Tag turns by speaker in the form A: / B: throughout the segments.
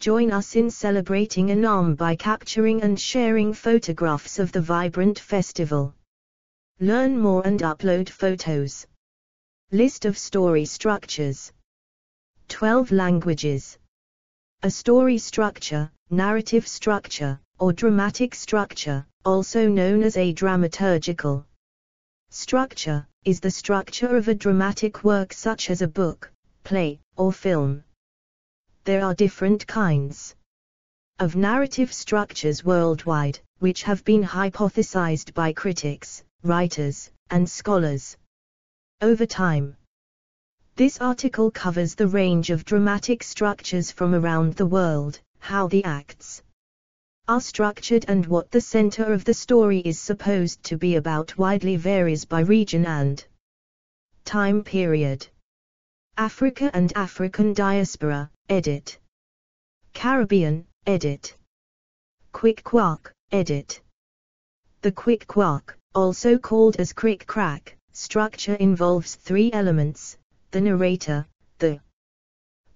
A: Join us in celebrating Annam by capturing and sharing photographs of the vibrant festival. Learn more and upload photos. List of story structures. 12 languages. A story structure, narrative structure, or dramatic structure, also known as a dramaturgical structure, is the structure of a dramatic work such as a book, play, or film. There are different kinds of narrative structures worldwide, which have been hypothesized by critics, writers, and scholars over time. This article covers the range of dramatic structures from around the world, how the acts are structured, and what the center of the story is supposed to be about. Widely varies by region and time period. Africa and African diaspora, edit. Caribbean, edit. Quick Quack, edit. The quick quack, also called as crick crack, structure involves three elements: the narrator, the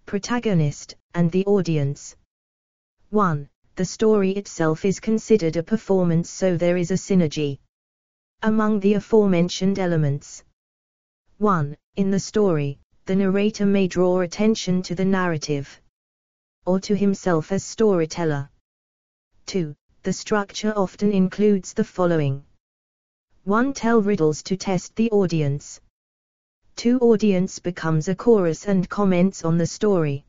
A: protagonist, and the audience. 1. The story itself is considered a performance, so there is a synergy among the aforementioned elements. 1. In the story, the narrator may draw attention to the narrative, or to himself as storyteller. 2. The structure often includes the following. 1. Tell riddles to test the audience. 2. Audience becomes a chorus and comments on the story.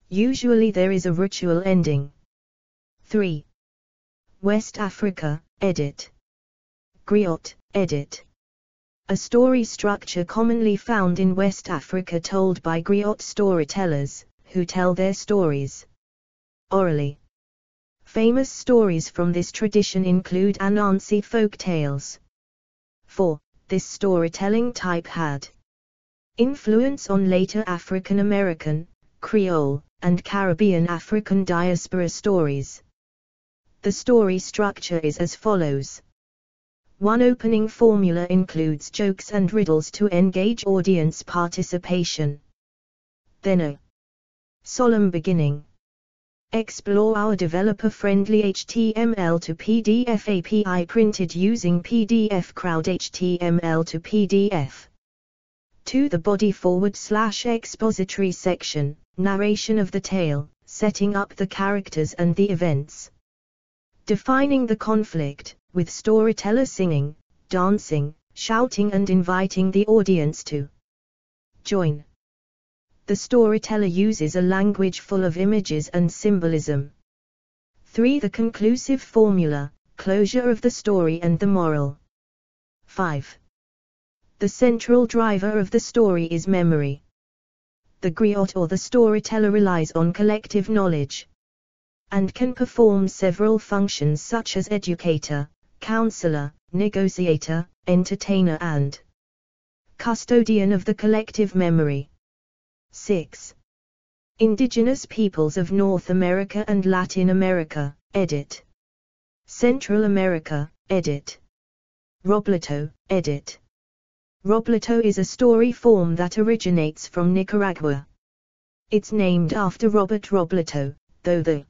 A: Usually there is a ritual ending. 3. West Africa, edit. Griot, edit. A story structure commonly found in West Africa told by griot storytellers, who tell their stories orally. Famous stories from this tradition include Anansi folk tales. 4. This storytelling type had influence on later African American, Creole, and Caribbean African diaspora stories. The story structure is as follows. 1. Opening formula includes jokes and riddles to engage audience participation. Then a solemn beginning. Explore our developer-friendly HTML to PDF API printed using PDF Crowd HTML to PDF. 2. The body / expository section, narration of the tale, setting up the characters and the events. Defining the conflict, with storyteller singing, dancing, shouting and inviting the audience to join. The storyteller uses a language full of images and symbolism. 3. The conclusive formula, closure of the story and the moral. 5. The central driver of the story is memory. The griot or the storyteller relies on collective knowledge and can perform several functions such as educator, counselor, negotiator, entertainer and custodian of the collective memory. 6. Indigenous peoples of North America and Latin America, edit. Central America, edit. Robledo, edit. Robledo is a story form that originates from Nicaragua. It's named after Robert Robledo, though the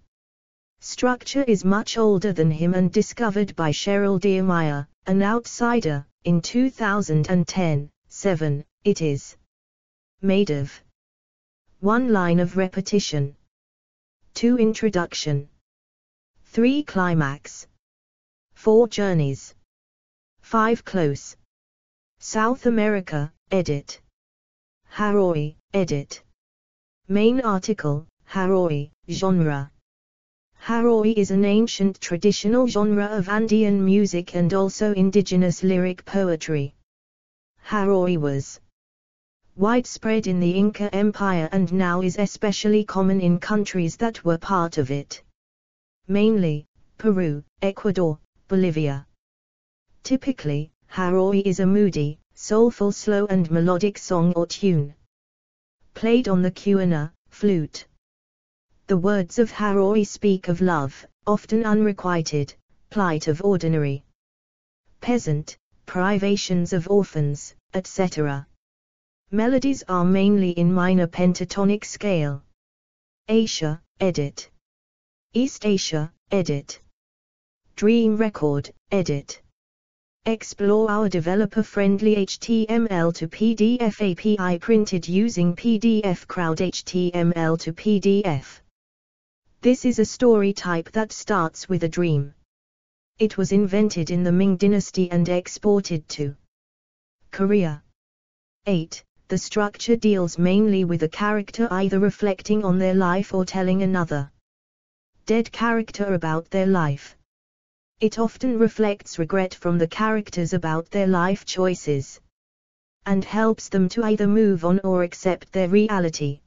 A: structure is much older than him and discovered by Cheryl Diermeyer, an outsider, in 2010. 7. It is made of 1 line of repetition, 2 introduction, 3 climax, 4 journeys, 5 close. South America, edit. Haroy, edit. Main article, Haroy, genre. Haroy is an ancient traditional genre of Andean music and also indigenous lyric poetry. Haroy was widespread in the Inca Empire and now is especially common in countries that were part of it. Mainly, Peru, Ecuador, Bolivia. Typically, Haroy is a moody, soulful slow and melodic song or tune, played on the quena, flute. The words of Haroy speak of love, often unrequited, plight of ordinary peasant, privations of orphans, etc. Melodies are mainly in minor pentatonic scale. Asia, edit. East Asia, edit. Dream Record, edit. Explore our developer-friendly HTML to PDF API printed using PDF Crowd HTML to PDF. This is a story type that starts with a dream. It was invented in the Ming Dynasty and exported to Korea. 8. The structure deals mainly with a character either reflecting on their life or telling another dead character about their life. It often reflects regret from the characters about their life choices, and helps them to either move on or accept their reality.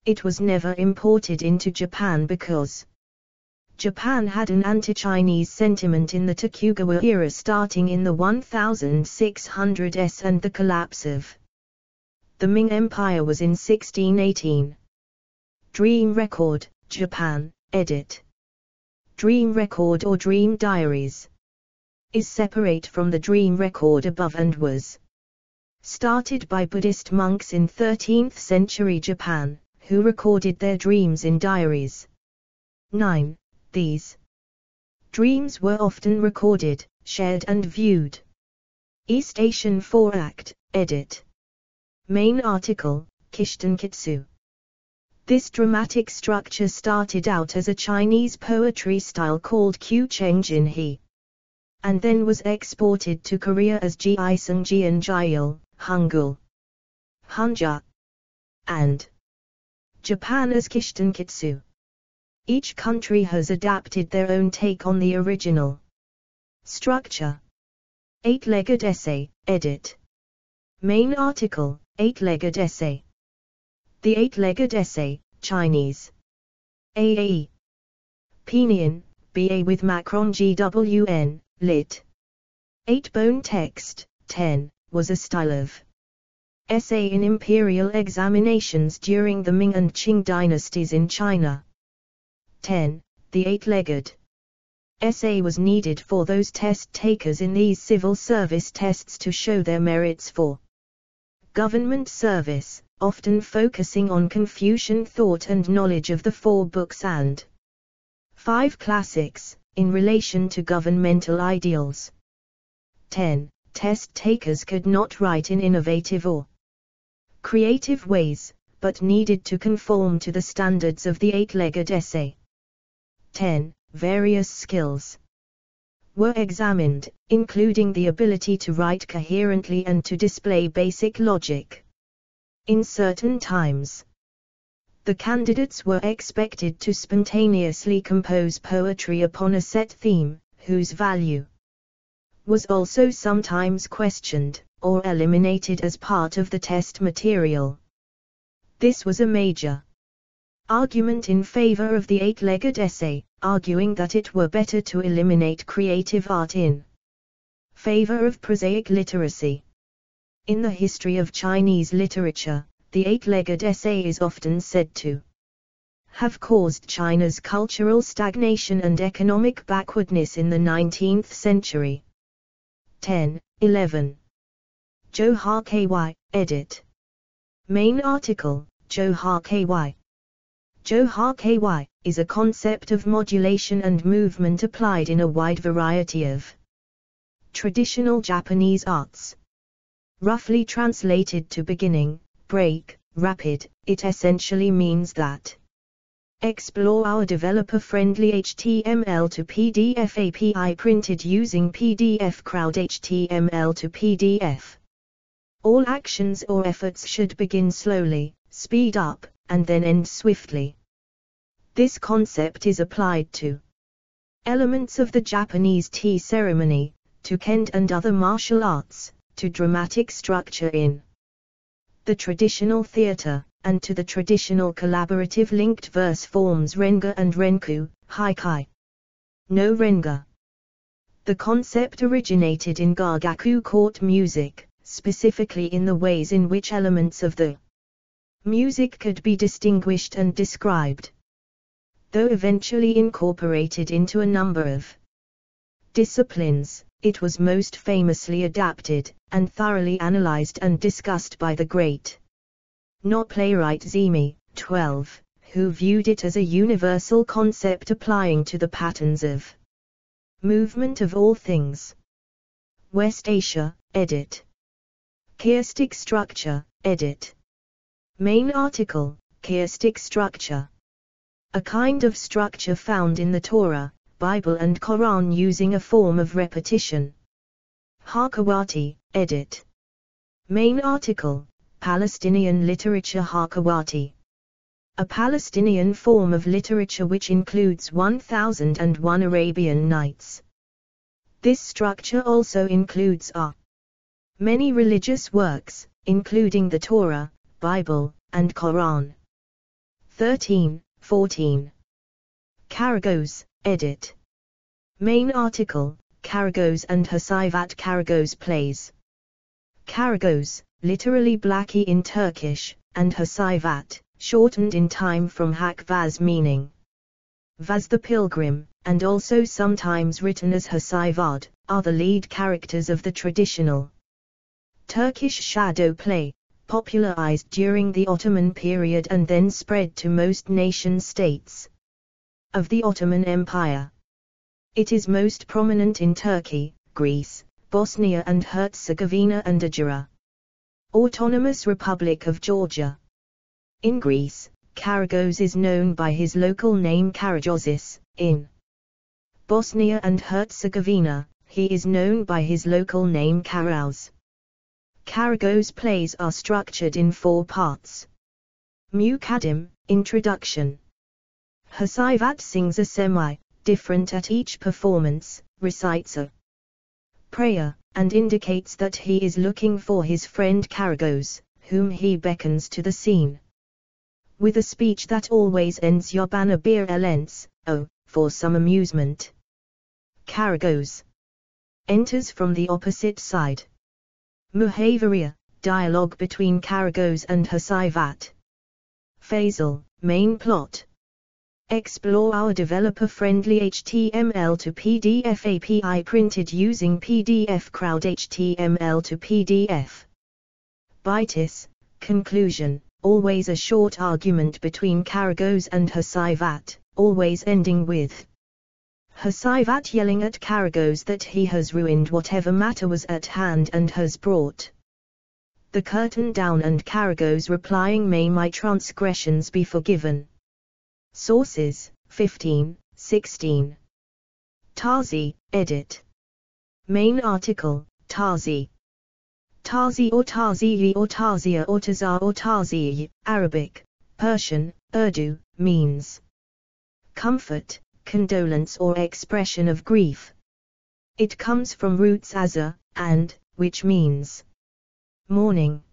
A: It was never imported into Japan because Japan had an anti-Chinese sentiment in the Tokugawa era starting in the 1600s, and the collapse of the Ming Empire was in 1618. Dream Record, Japan, edit. Dream Record or Dream Diaries is separate from the Dream Record above and was started by Buddhist monks in 13th century Japan, who recorded their dreams in diaries. 9. These dreams were often recorded, shared and viewed. East Asian 4-act, edit. Main article, Kishitenkitsu. This dramatic structure started out as a Chinese poetry style called Kyuchengjinhe, and then was exported to Korea as Jiisungjian Jil, Hangul, Hanja, and Japan as Kishitenkitsu. Each country has adapted their own take on the original structure. 8-legged essay, edit. Main article, 8-legged essay. The 8-legged essay, Chinese. AAE. Pinyin, BA with Macron GWN, lit. 8-bone text, 10, was a style of essay in imperial examinations during the Ming and Qing dynasties in China. 10. The 8-legged essay was needed for those test takers in these civil service tests to show their merits for government service, often focusing on Confucian thought and knowledge of the 4 books and 5 classics, in relation to governmental ideals. 10. Test takers could not write in innovative or creative ways, but needed to conform to the standards of the 8-legged essay. 10. Various skills were examined, including the ability to write coherently and to display basic logic. In certain times, the candidates were expected to spontaneously compose poetry upon a set theme, whose value was also sometimes questioned, or eliminated as part of the test material. This was a major argument in favor of the 8-legged essay, arguing that it were better to eliminate creative art in favor of prosaic literacy. In the history of Chinese literature, the 8-legged essay is often said to have caused China's cultural stagnation and economic backwardness in the 19th century. 10. 11. Johar KY, edit. Main article, Johar KY. Johar KY is a concept of modulation and movement applied in a wide variety of traditional Japanese arts. Roughly translated to beginning, break, rapid, it essentially means that explore our developer-friendly HTML to PDF API printed using PDF Crowd HTML to PDF. All actions or efforts should begin slowly, speed up, and then end swiftly. This concept is applied to elements of the Japanese tea ceremony, to kendo and other martial arts, to dramatic structure in the traditional theater, and to the traditional collaborative linked verse forms renga and renku, haikai. No renga. The concept originated in Gagaku court music, specifically in the ways in which elements of the music could be distinguished and described. Though eventually incorporated into a number of disciplines, it was most famously adapted, and thoroughly analyzed and discussed by the great not playwright Zimi, 12, who viewed it as a universal concept applying to the patterns of movement of all things. West Asia, edit. Chiastic structure, edit. Main article, chiastic structure. A kind of structure found in the Torah, Bible and Quran using a form of repetition. Hakawati, edit. Main article, Palestinian literature. Hakawati. A Palestinian form of literature which includes 1001 Arabian Nights. This structure also includes many religious works, including the Torah, Bible, and Quran. 13-14. Karagos, edit. Main article, Karagos and Hasivat. Karagos plays. Karagos, literally Blackie in Turkish, and Hasivat, shortened in time from Hak Vaz meaning Vaz the pilgrim, and also sometimes written as Hasivad, are the lead characters of the traditional Turkish shadow play, popularized during the Ottoman period and then spread to most nation-states of the Ottoman Empire. It is most prominent in Turkey, Greece, Bosnia and Herzegovina and Adjara Autonomous Republic of Georgia. In Greece, Karagos is known by his local name Karagiozis. In Bosnia and Herzegovina, he is known by his local name Karauz. Karagos plays are structured in 4 parts. Muqaddim, introduction. Hasivat sings a semi-different at each performance, recites a prayer, and indicates that he is looking for his friend Karagos, whom he beckons to the scene. With a speech that always ends Yobana bir elens, for some amusement. Karagos enters from the opposite side. Muhawaria, dialogue between Karagos and Hasivat. Faisal, main plot. Explore our developer-friendly HTML to PDF API printed using PDF Crowd HTML to PDF. Bitis, conclusion, always a short argument between Karagos and Hasivat, always ending with Hasivat yelling at Karagos that he has ruined whatever matter was at hand and has brought the curtain down, and Karagos replying, may my transgressions be forgiven. Sources, 15-16. Tarzi, edit. Main article, Tarzi. Tarzi or Tarzi or Tarzia or Tazar or Tarzi, Arabic, Persian, Urdu, means comfort, condolence or expression of grief. It comes from roots aza, and, which means mourning.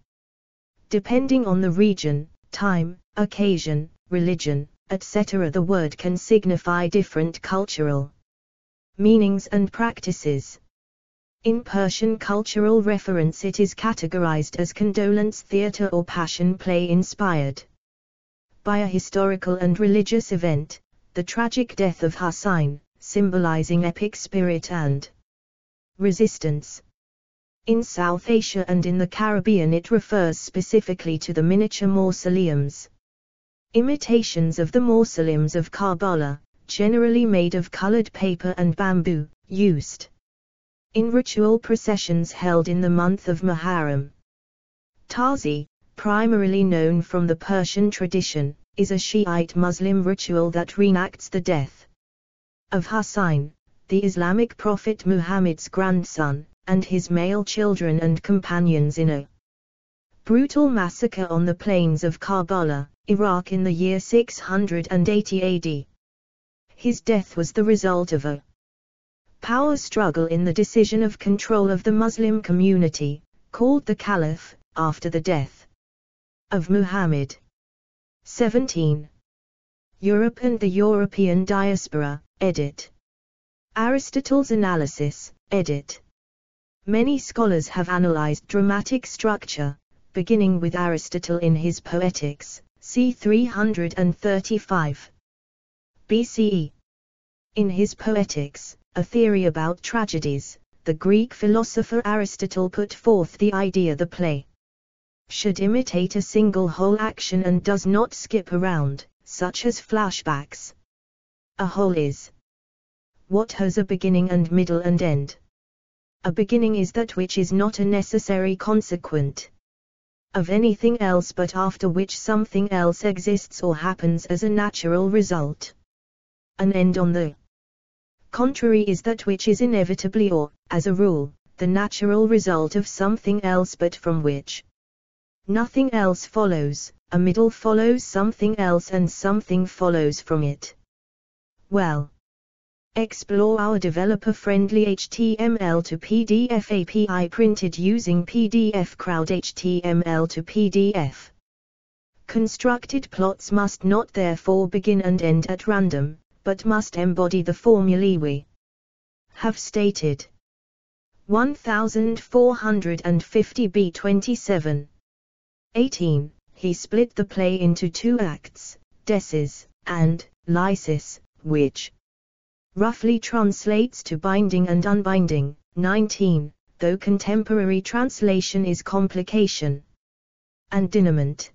A: Depending on the region, time, occasion, religion, etc., the word can signify different cultural meanings and practices. In Persian cultural reference it is categorized as condolence theatre or passion play inspired by a historical and religious event, the tragic death of Husayn, symbolizing epic spirit and resistance. In South Asia and in the Caribbean it refers specifically to the miniature mausoleums. Imitations of the mausoleums of Karbala, generally made of colored paper and bamboo, used in ritual processions held in the month of Muharram. Tarzi, primarily known from the Persian tradition, is a Shiite Muslim ritual that reenacts the death of Husayn, the Islamic prophet Muhammad's grandson, and his male children and companions in a brutal massacre on the plains of Karbala, Iraq in the year 680 AD. His death was the result of a power struggle in the decision of control of the Muslim community, called the Caliph, after the death of Muhammad. 17. Europe and the European diaspora, edit. Aristotle's analysis, edit. Many scholars have analyzed dramatic structure, beginning with Aristotle in his Poetics, c. 335 BCE. In his Poetics, a theory about tragedies, the Greek philosopher Aristotle put forth the idea the play should imitate a single whole action and does not skip around, such as flashbacks. A whole is what has a beginning and middle and end. A beginning is that which is not a necessary consequent of anything else but after which something else exists or happens as a natural result. An end, on the contrary, is that which is inevitably or, as a rule, the natural result of something else but from which nothing else follows. A middle follows something else and something follows from it. Well, explore our developer-friendly HTML to PDF API printed using PDF Crowd HTML to PDF. Constructed plots must not therefore begin and end at random, but must embody the formulae we have stated. 1450b27. 18. He split the play into two acts, decis and lysis, which roughly translates to binding and unbinding. 19. Though contemporary translation is complication and denouement.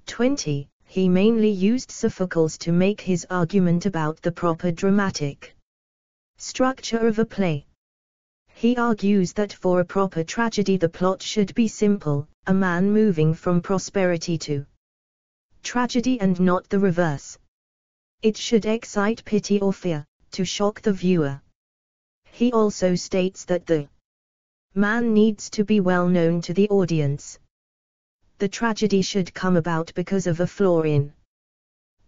A: 20. He mainly used suffocals to make his argument about the proper dramatic structure of a play. He argues that for a proper tragedy the plot should be simple, a man moving from prosperity to tragedy and not the reverse. It should excite pity or fear, to shock the viewer. He also states that the man needs to be well known to the audience. The tragedy should come about because of a flaw in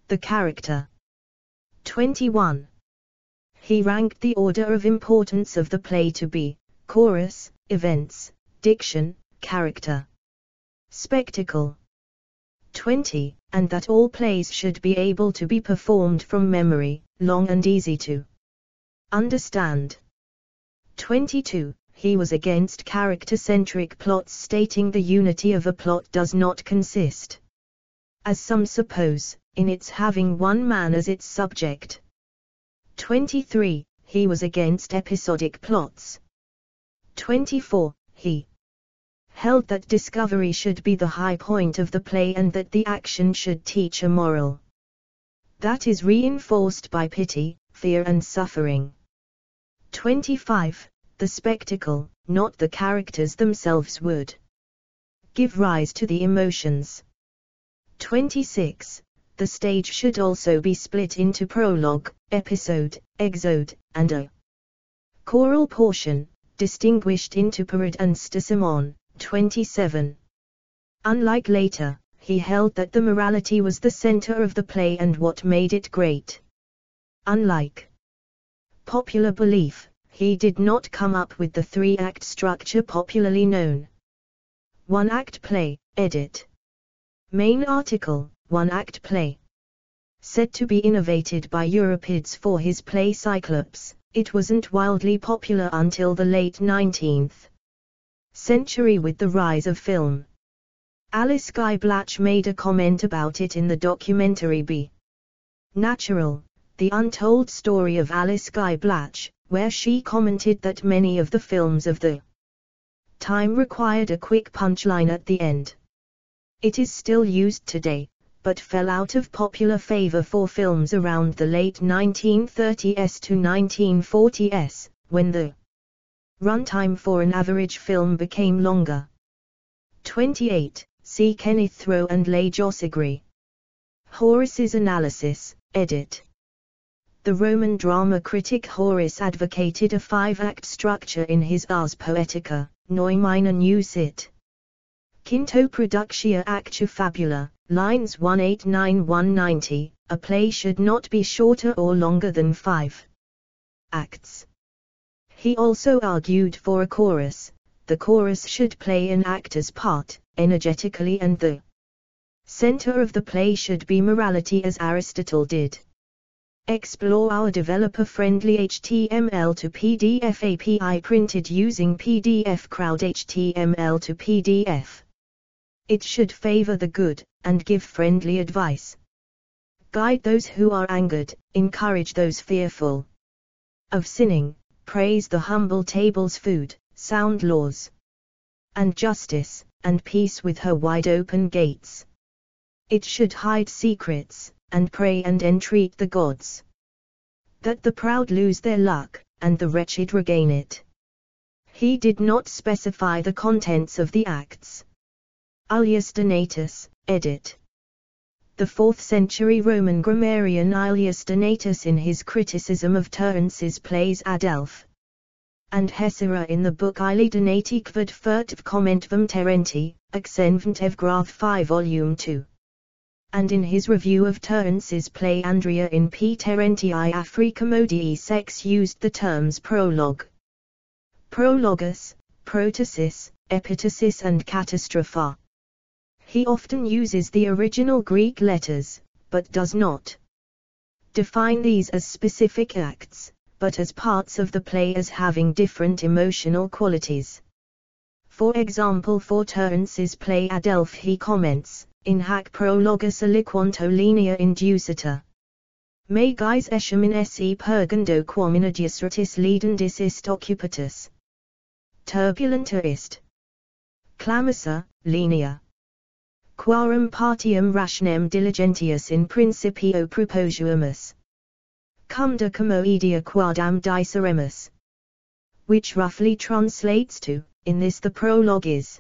A: the character. 21. He ranked the order of importance of the play to be chorus, events, diction, character, spectacle. 20. And that all plays should be able to be performed from memory, long and easy to understand. 22. He was against character-centric plots, stating the unity of a plot does not consist, as some suppose, in its having one man as its subject. 23. He was against episodic plots. 24. He held that discovery should be the high point of the play and that the action should teach a moral that is reinforced by pity, fear and suffering. 25. The spectacle, not the characters themselves, would give rise to the emotions. 26. The stage should also be split into prologue, episode, exode, and a choral portion, distinguished into parade and stasimon. 27. Unlike later, he held that the morality was the center of the play and what made it great. Unlike popular belief, he did not come up with the three-act structure popularly known. One-act play, edit. Main article, one-act play. Said to be innovated by Euripides for his play Cyclops, it wasn't wildly popular until the late 19th century with the rise of film. Alice Guy Blatch made a comment about it in the documentary Be Natural, The Untold Story of Alice Guy Blatch, where she commented that many of the films of the time required a quick punchline at the end. It is still used today, but fell out of popular favor for films around the late 1930s to 1940s, when the runtime for an average film became longer. 28. See Kenneth Thoreau and Leigh Jossigry. Horace's analysis, edit. The Roman drama critic Horace advocated a five-act structure in his Ars Poetica, Noi Minor Nucit. Quinto Productia Actu Fabula, lines 189-190, a play should not be shorter or longer than 5 acts. He also argued for a chorus. The chorus should play an actor's part, energetically, and the center of the play should be morality as Aristotle did. Explore our developer-friendly HTML to PDF API printed using PDF Crowd HTML to PDF. It should favor the good, and give friendly advice. Guide those who are angered, encourage those fearful of sinning, praise the humble table's food, sound laws, and justice, and peace with her wide open gates. It should hide secrets, and pray and entreat the gods, that the proud lose their luck, and the wretched regain it. He did not specify the contents of the acts. Aelius Donatus, edit. The 4th century Roman grammarian Aelius Donatus in his criticism of Terence's plays Adelph and Hesera in the book Aeli Donati Kvad Furtv Commentvum Terenti, Exenvent Graph 5 Volume 2. And in his review of Terence's play Andria in P. Terentii Africomodii Sex used the terms prologue, prologus, protasis, epitasis and catastropha. He often uses the original Greek letters, but does not define these as specific acts, but as parts of the play as having different emotional qualities. For example, for Terence's play Adelph he comments, in hac prologus aliquanto linea inducita. Me guis esham in se purgando quam in adiusratis leadendis ist occupatus. Turbulenta ist. Clamissa, linea. Quarum partium rationem diligentius in principio proposuamus. Cum de commoedia quadam diceremus. Which roughly translates to, in this the prologue is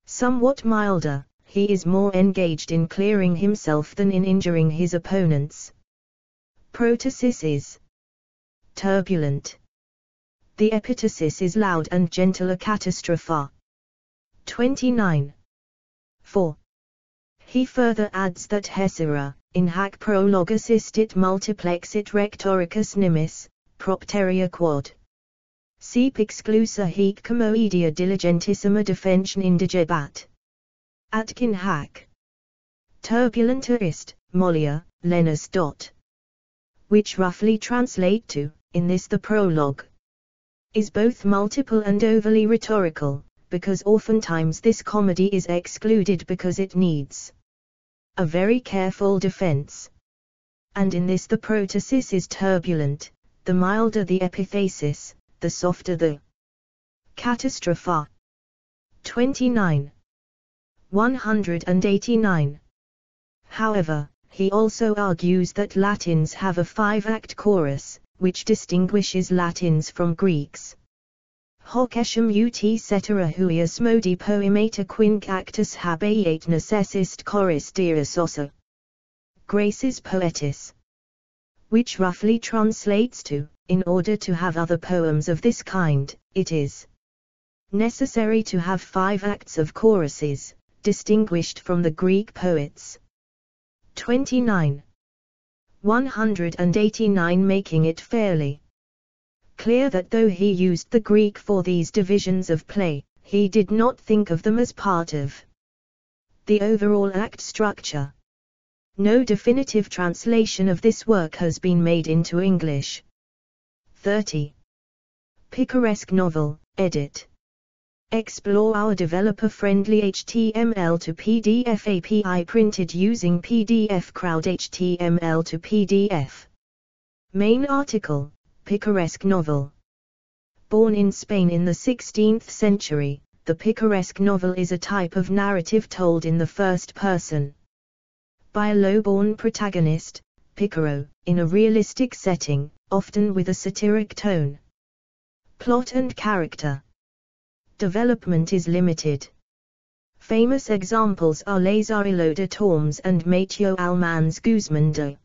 A: somewhat milder, he is more engaged in clearing himself than in injuring his opponents. Protasis is turbulent. The epitasis is loud and gentle a catastropha. 29. 4. He further adds that Hesera, in hac prologus istit multiplexit rhetoricus nimis, propteria quod. Sip exclusa hic commoedia diligentissima defension indigebat. Atkin hac. Turbulenta ist, mollia, lenus dot. Which roughly translate to, in this the prologue is both multiple and overly rhetorical, because oftentimes this comedy is excluded because it needs a very careful defense. And in this the protasis is turbulent, the milder the epithasis, the softer the catastropha. 29. 189. However, he also argues that Latins have a 5-act chorus, which distinguishes Latins from Greeks. Hoc etiam ut cetera huius modi poemata quinc actus habeat necessist choris diris ossa. Graces poetis. Which roughly translates to, in order to have other poems of this kind, it is necessary to have 5 acts of choruses, distinguished from the Greek poets. 29. 189 making it fairly clear that though he used the Greek for these divisions of play, he did not think of them as part of the overall act structure. No definitive translation of this work has been made into English. 30. Picaresque novel, edit. Explore our developer-friendly HTML to PDF API printed using PDF Crowd HTML to PDF. Main article, Picaresque novel. Born in Spain in the 16th century, the picaresque novel is a type of narrative told in the first person by a low-born protagonist, Picaro, in a realistic setting, often with a satiric tone. Plot and character development is limited. Famous examples are Lazarillo de Tormes and Mateo Alman's Guzman de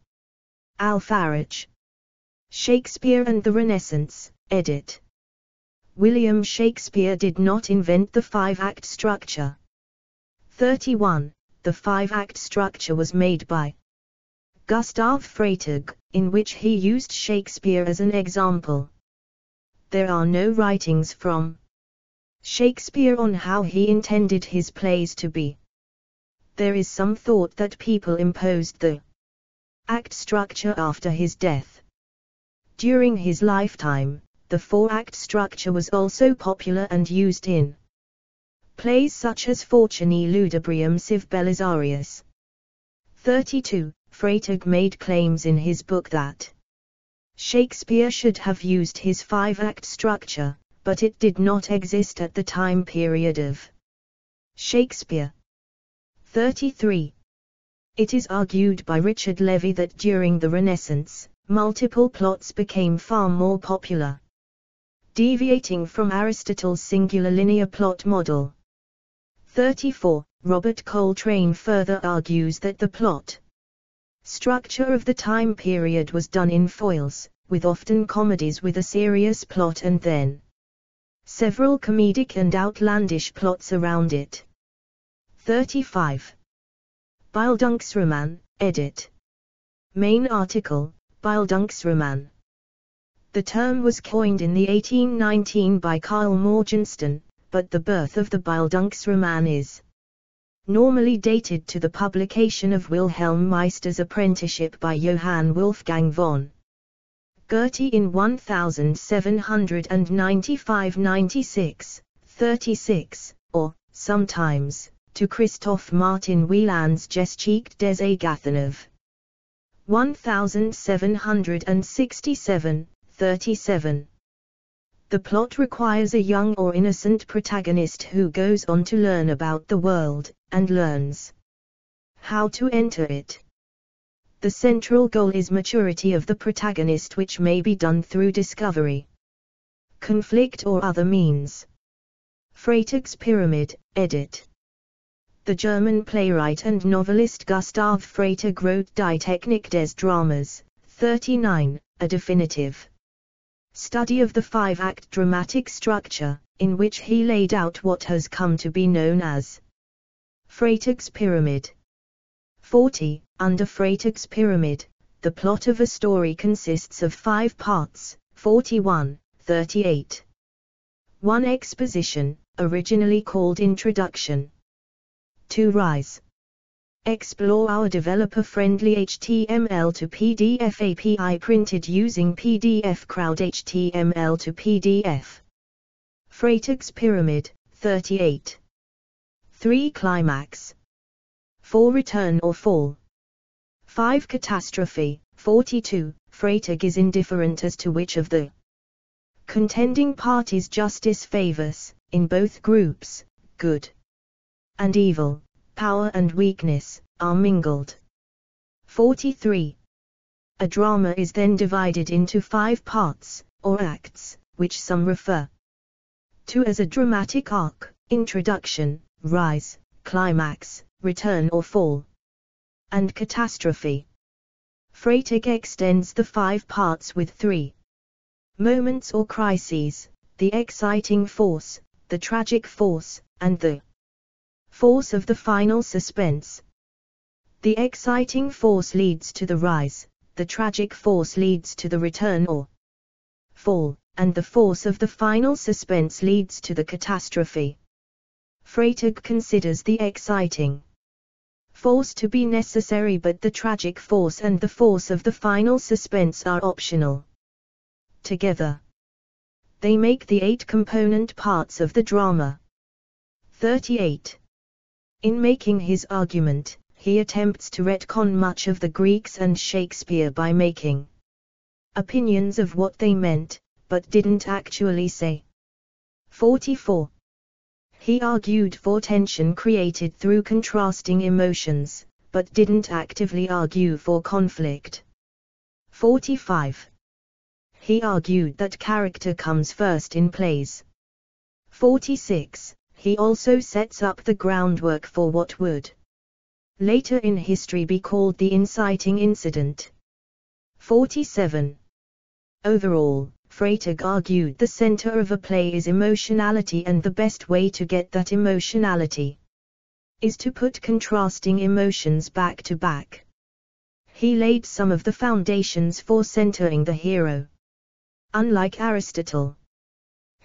A: Alfarage. Shakespeare and the Renaissance, edit. William Shakespeare did not invent the 5-act structure. 31. The 5-act structure was made by Gustav Freytag, in which he used Shakespeare as an example. There are no writings from Shakespeare on how he intended his plays to be. There is some thought that people imposed the act structure after his death. During his lifetime, the 4-act structure was also popular and used in plays such as Fortunae Ludibrium Civ Belisarius. 32. Freytag made claims in his book that Shakespeare should have used his 5-act structure, but it did not exist at the time period of Shakespeare. 33. It is argued by Richard Levy that during the Renaissance, multiple plots became far more popular, deviating from Aristotle's singular linear plot model. 34. Robert Coltrane further argues that the plot structure of the time period was done in foils, with often comedies with a serious plot and then several comedic and outlandish plots around it. 35. Bildungsroman, edit. Main article, Bildungsroman. The term was coined in the 1819 by Karl Morgenstern, but the birth of the Bildungsroman is normally dated to the publication of Wilhelm Meister's apprenticeship by Johann Wolfgang von Goethe in 1795-96, 36, or, sometimes, to Christoph Martin Wieland's Geschichte des Agathon of 1767, 37. The plot requires a young or innocent protagonist who goes on to learn about the world, and learns how to enter it. The central goal is maturity of the protagonist, which may be done through discovery, conflict or other means. Freytag's Pyramid, edit. The German playwright and novelist Gustav Freytag wrote Die Technik des Dramas, 39, a definitive study of the five-act dramatic structure, in which he laid out what has come to be known as Freytag's Pyramid. 40. Under Freytag's Pyramid, the plot of a story consists of 5 parts, 41, 38. 1. Exposition, originally called Introduction. 2. Rise. Explore our developer-friendly HTML to PDF API printed using PDF Crowd HTML to PDF. Freytag's Pyramid, 38. 3. Climax. 4. Return or fall. 5. Catastrophe, 42. Freytag is indifferent as to which of the contending parties justice favors, in both groups, good and evil, power and weakness, are mingled. 43. A drama is then divided into 5 parts, or acts, which some refer to as a dramatic arc: introduction, rise, climax, return or fall, and catastrophe. Freytag extends the 5 parts with 3 moments or crises: the exciting force, the tragic force, and the force of the final suspense. The exciting force leads to the rise, the tragic force leads to the return or fall, and the force of the final suspense leads to the catastrophe. Freytag considers the exciting force to be necessary, but the tragic force and the force of the final suspense are optional. Together, they make the 8 component parts of the drama. 38. In making his argument, he attempts to retcon much of the Greeks and Shakespeare by making opinions of what they meant, but didn't actually say. 44. He argued for tension created through contrasting emotions, but didn't actively argue for conflict. 45. He argued that character comes first in plays. 46. He also sets up the groundwork for what would later in history be called the inciting incident. 47. Overall, Freytag argued the center of a play is emotionality, and the best way to get that emotionality is to put contrasting emotions back to back. He laid some of the foundations for centering the hero. Unlike Aristotle,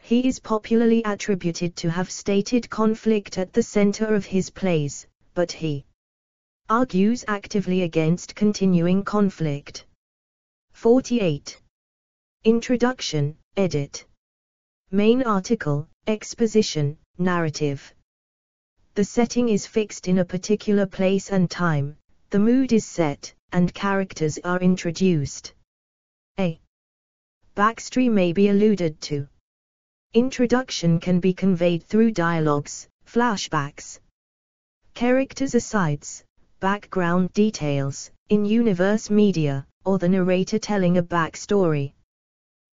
A: he is popularly attributed to have stated conflict at the center of his plays, but he argues actively against continuing conflict. 48. Introduction, edit. Main article, exposition, narrative. The setting is fixed in a particular place and time, the mood is set, and characters are introduced. A backstory may be alluded to. Introduction can be conveyed through dialogues, flashbacks, characters' asides, background details, in-universe media, or the narrator telling a backstory.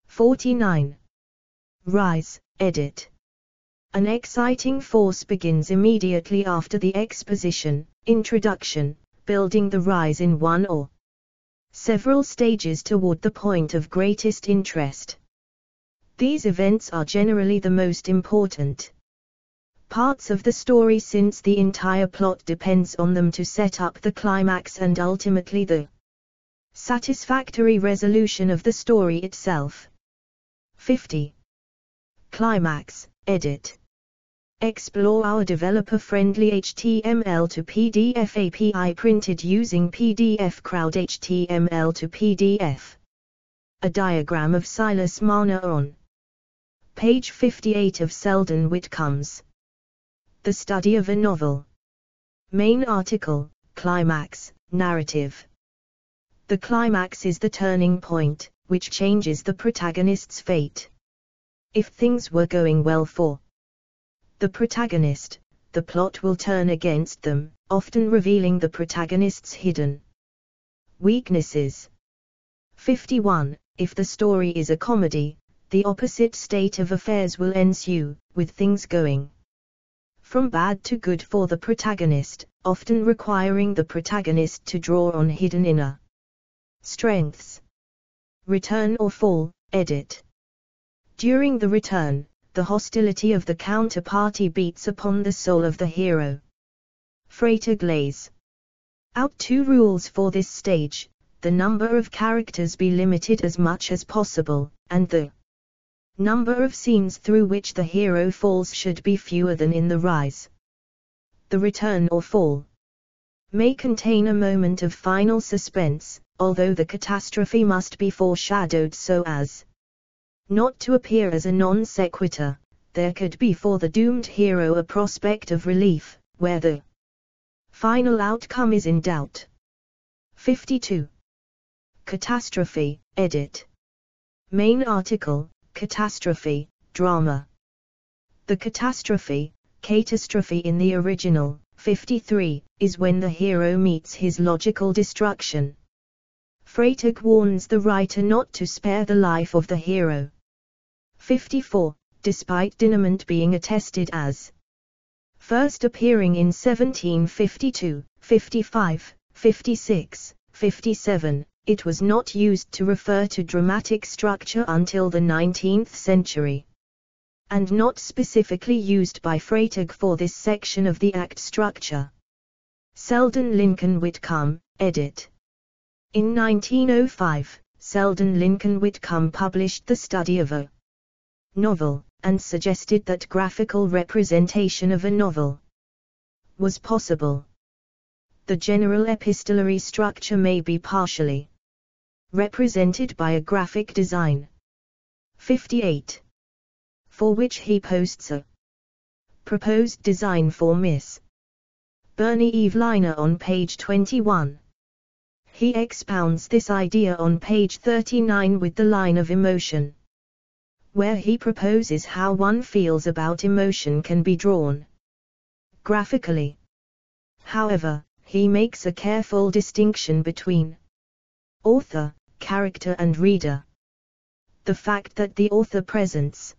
A: 49. Rise, edit. An exciting force begins immediately after the exposition, introduction, building the rise in one or several stages toward the point of greatest interest. These events are generally the most important parts of the story, since the entire plot depends on them to set up the climax and ultimately the satisfactory resolution of the story itself. 50. Climax, edit. Explore our developer-friendly HTML to PDF API printed using PDF Crowd HTML to PDF. A diagram of Silas Marner on page 58 of Selden Whitcomb's The Study of a Novel. Main article, Climax, Narrative. The climax is the turning point, which changes the protagonist's fate. If things were going well for the protagonist, the plot will turn against them, often revealing the protagonist's hidden weaknesses. 51. If the story is a comedy, the opposite state of affairs will ensue, with things going from bad to good for the protagonist, often requiring the protagonist to draw on hidden inner strengths. Return or fall, edit. During the return, the hostility of the counterparty beats upon the soul of the hero. Freytag lays out 2 rules for this stage: the number of characters be limited as much as possible, and the number of scenes through which the hero falls should be fewer than in the rise. The return or fall may contain a moment of final suspense, although the catastrophe must be foreshadowed so as not to appear as a non sequitur. There could be for the doomed hero a prospect of relief, where the final outcome is in doubt. 52. Catastrophe, edit. Main article, Catastrophe, Drama. The catastrophe in the original, 53, is when the hero meets his logical destruction. Freytag warns the writer not to spare the life of the hero. 54. Despite denouement being attested as first appearing in 1752, 55, 56, 57, it was not used to refer to dramatic structure until the 19th century, and not specifically used by Freytag for this section of the act structure. Selden Lincoln Whitcomb, edit. In 1905, Selden Lincoln Whitcomb published The Study of a Novel, and suggested that graphical representation of a novel was possible. The general epistolary structure may be partially represented by a graphic design. 58. For which he posts a proposed design for Miss Bernie Evelina on page 21. He expounds this idea on page 39 with the line of emotion, where he proposes how one feels about emotion can be drawn graphically. However, he makes a careful distinction between author, character and reader. The fact that the author presents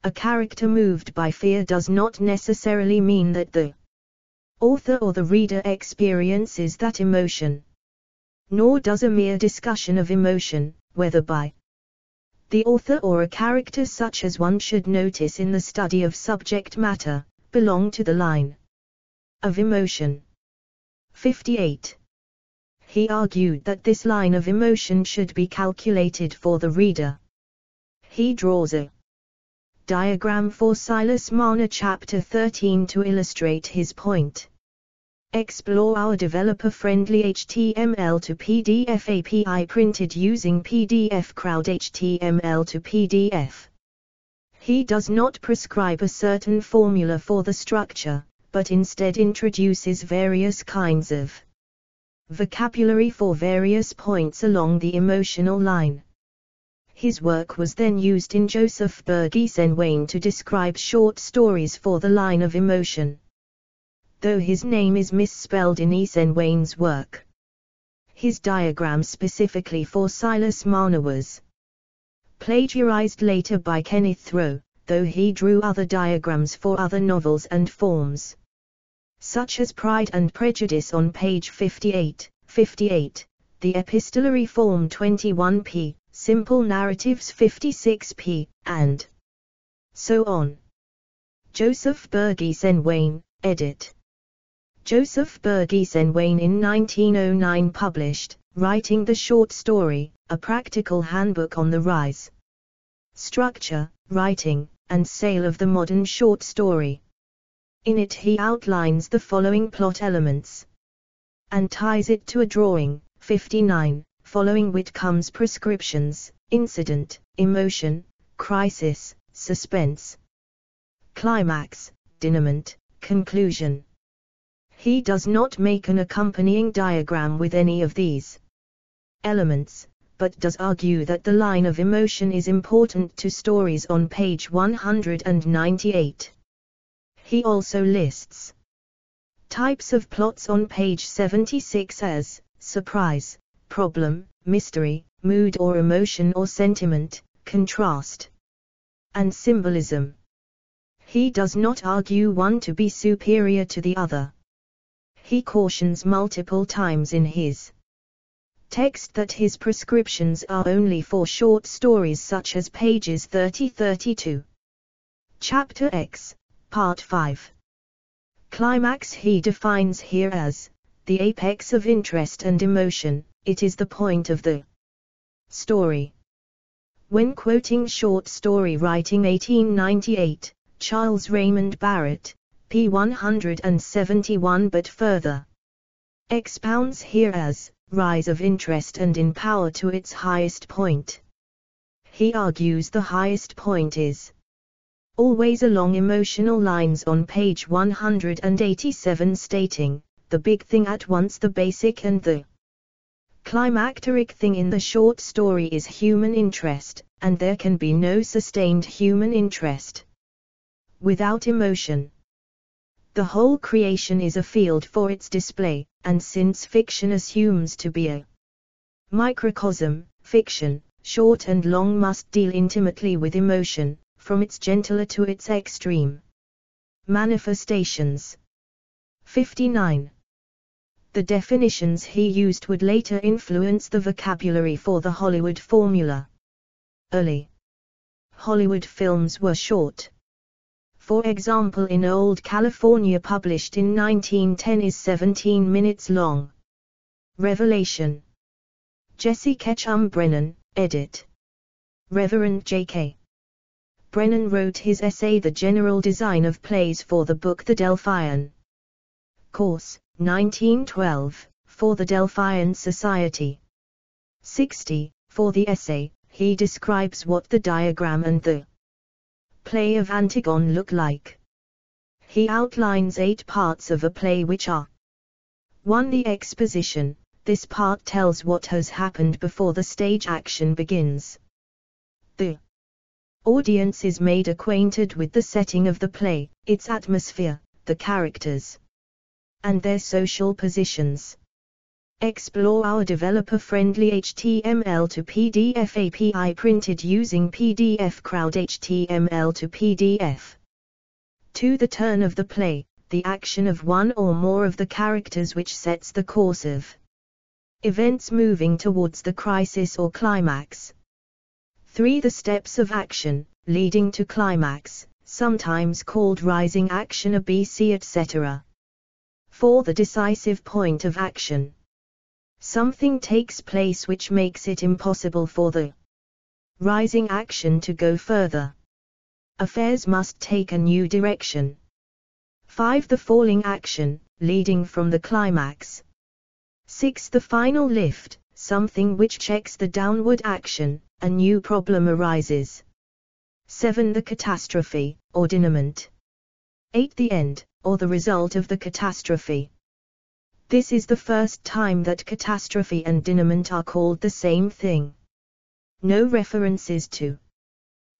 A: a character moved by fear does not necessarily mean that the author or the reader experiences that emotion. Nor does a mere discussion of emotion, whether by the author or a character such as one should notice in the study of subject matter, belong to the line of emotion. 58. He argued that this line of emotion should be calculated for the reader. He draws a diagram for Silas Marner chapter 13 to illustrate his point. Explore our developer-friendly HTML to PDF API printed using PDF Crowd HTML to PDF. He does not prescribe a certain formula for the structure, but instead introduces various kinds of vocabulary for various points along the emotional line. His work was then used in Joseph Burgess and Wayne to describe short stories for the line of emotion. though his name is misspelled in E. Senwain's work. His diagram specifically for Silas Marner was plagiarized later by Kenneth Thoreau, though he drew other diagrams for other novels and forms, such as Pride and Prejudice on page 58, the epistolary form 21p, simple narratives 56p, and so on. Joseph Berge Senwain, edit. Joseph Berge Senwain in 1909 published, Writing the Short Story, a practical handbook on the rise, structure, writing, and sale of the modern short story. In it he outlines the following plot elements and ties it to a drawing, 59, following which comes prescriptions, incident, emotion, crisis, suspense, climax, denouement, conclusion. He does not make an accompanying diagram with any of these elements, but does argue that the line of emotion is important to stories on page 198. He also lists types of plots on page 76 as surprise, problem, mystery, mood or emotion or sentiment, contrast, and symbolism. He does not argue one to be superior to the other. He cautions multiple times in his text that his prescriptions are only for short stories such as pages 30-32. Chapter X, Part 5. Climax he defines here as the apex of interest and emotion. It is the point of the story. When quoting short story writing 1898, Charles Raymond Barrett, p. 171 but further expounds here as rise of interest and in power to its highest point. He argues the highest point is always along emotional lines on page 187, stating, the big thing at once the basic and the climacteric thing in the short story is human interest, and there can be no sustained human interest without emotion. The whole creation is a field for its display, and since fiction assumes to be a microcosm, fiction, short and long, must deal intimately with emotion, from its gentler to its extreme manifestations. 59. The definitions he used would later influence the vocabulary for the Hollywood formula. Early Hollywood films were short. For example, in Old California, published in 1910, is 17 minutes long. Revelation. Jesse Ketchum Brennan, edit. Reverend J.K. Brennan wrote his essay The General Design of Plays for the book The Delphian Course, 1912, for the Delphian Society. 60. For the essay, he describes what the diagram and the play of Antigone look like. He outlines 8 parts of a play which are 1. The exposition. This part tells what has happened before the stage action begins. The audience is made acquainted with the setting of the play, its atmosphere, the characters, and their social positions. Explore our developer-friendly HTML to PDF API printed using PDF Crowd HTML to PDF. 2. The turn of the play, the action of one or more of the characters which sets the course of events moving towards the crisis or climax. 3. The steps of action, leading to climax, sometimes called rising action, ABC, etc. 4. The decisive point of action. Something takes place which makes it impossible for the rising action to go further. Affairs must take a new direction. 5. The falling action, leading from the climax. 6. The final lift, something which checks the downward action, a new problem arises. 7. The catastrophe, or denouement. 8. The end, or the result of the catastrophe. This is the first time that catastrophe and denouement are called the same thing. No references to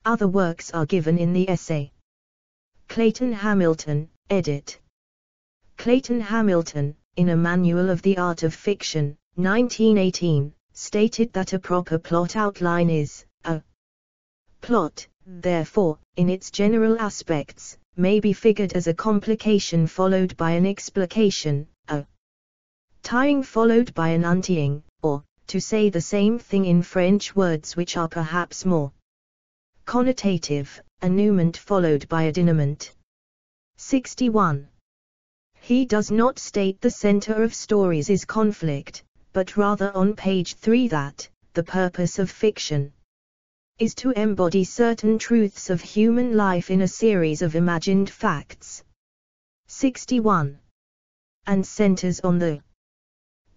A: other works are given in the essay. Clayton Hamilton, edit. Clayton Hamilton, in a Manual of the Art of Fiction, 1918, stated that a proper plot outline is a plot, therefore, in its general aspects, may be figured as a complication followed by an explication, a tying followed by an untying, or, to say the same thing in French, words which are perhaps more connotative, a nouement followed by a denouement. 61. He does not state the center of stories is conflict, but rather on page 3 that, the purpose of fiction is to embody certain truths of human life in a series of imagined facts. 61. And centers on the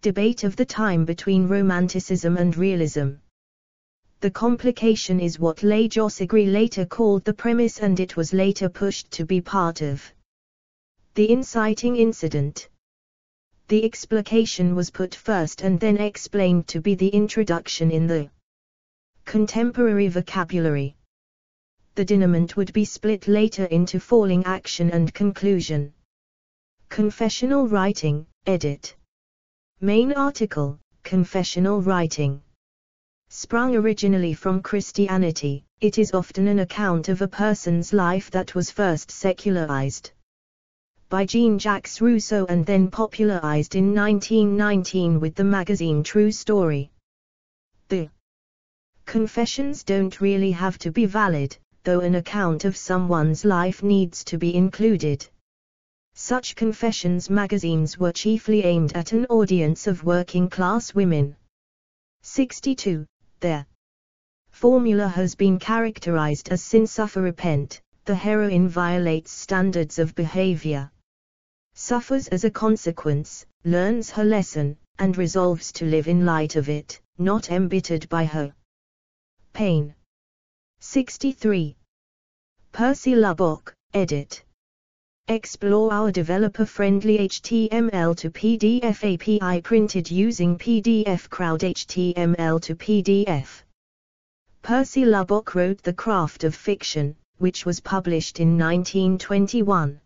A: debate of the time between Romanticism and realism. The complication is what Josegui later called the premise, and it was later pushed to be part of the inciting incident. The explication was put first and then explained to be the introduction in the contemporary vocabulary. The denouement would be split later into falling action and conclusion. Confessional writing, edit. Main article, confessional writing. Sprung originally from Christianity, it is often an account of a person's life that was first secularized by Jean-Jacques Rousseau and then popularized in 1919 with the magazine True Story. The confessions don't really have to be valid, though an account of someone's life needs to be included. Such confessions magazines were chiefly aimed at an audience of working-class women. 62. Their formula has been characterized as sin, suffer, repent. The heroine violates standards of behavior, suffers as a consequence, learns her lesson, and resolves to live in light of it, not embittered by her pain. 63. Percy Lubbock, edit. Explore our developer-friendly HTML to PDF API printed using PDF Crowd HTML to PDF. Percy Lubbock wrote The Craft of Fiction, which was published in 1921.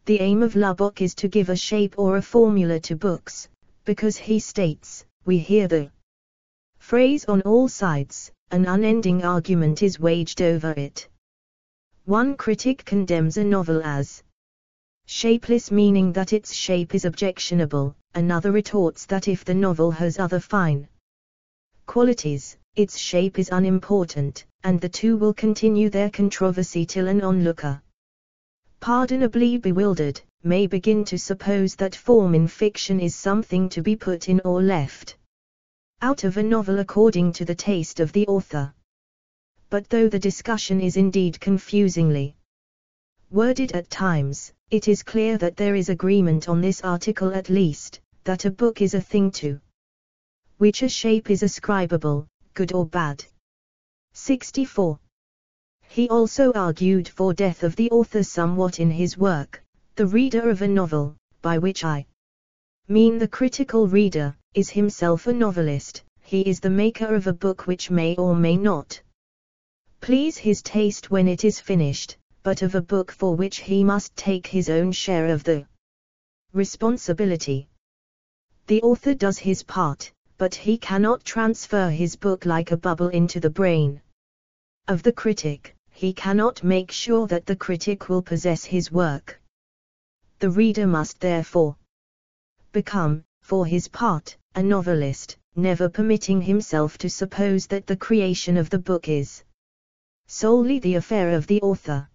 A: The aim of Lubbock is to give a shape or a formula to books, because he states, we hear the phrase on all sides, an unending argument is waged over it. One critic condemns a novel as shapeless, meaning that its shape is objectionable, another retorts that if the novel has other fine qualities, its shape is unimportant, and the two will continue their controversy till an onlooker, pardonably bewildered, may begin to suppose that form in fiction is something to be put in or left out of a novel according to the taste of the author. But though the discussion is indeed confusingly worded at times, it is clear that there is agreement on this article at least, that a book is a thing to which a shape is ascribable, good or bad. 64. He also argued for death of the author somewhat in his work, The Reader of a Novel, by which I mean the critical reader is himself a novelist. He is the maker of a book which may or may not please his taste when it is finished, but of a book for which he must take his own share of the responsibility. The author does his part, but he cannot transfer his book like a bubble into the brain of the critic. He cannot make sure that the critic will possess his work. The reader must therefore become, for his part, a novelist, never permitting himself to suppose that the creation of the book is solely the affair of the author.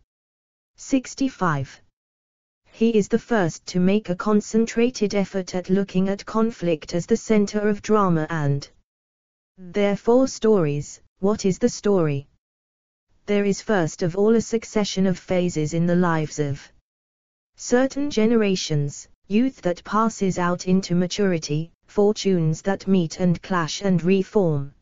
A: 65. He is the first to make a concentrated effort at looking at conflict as the center of drama and therefore stories. What is the story? There is first of all a succession of phases in the lives of certain generations, youth that passes out into maturity, fortunes that meet and clash and reform,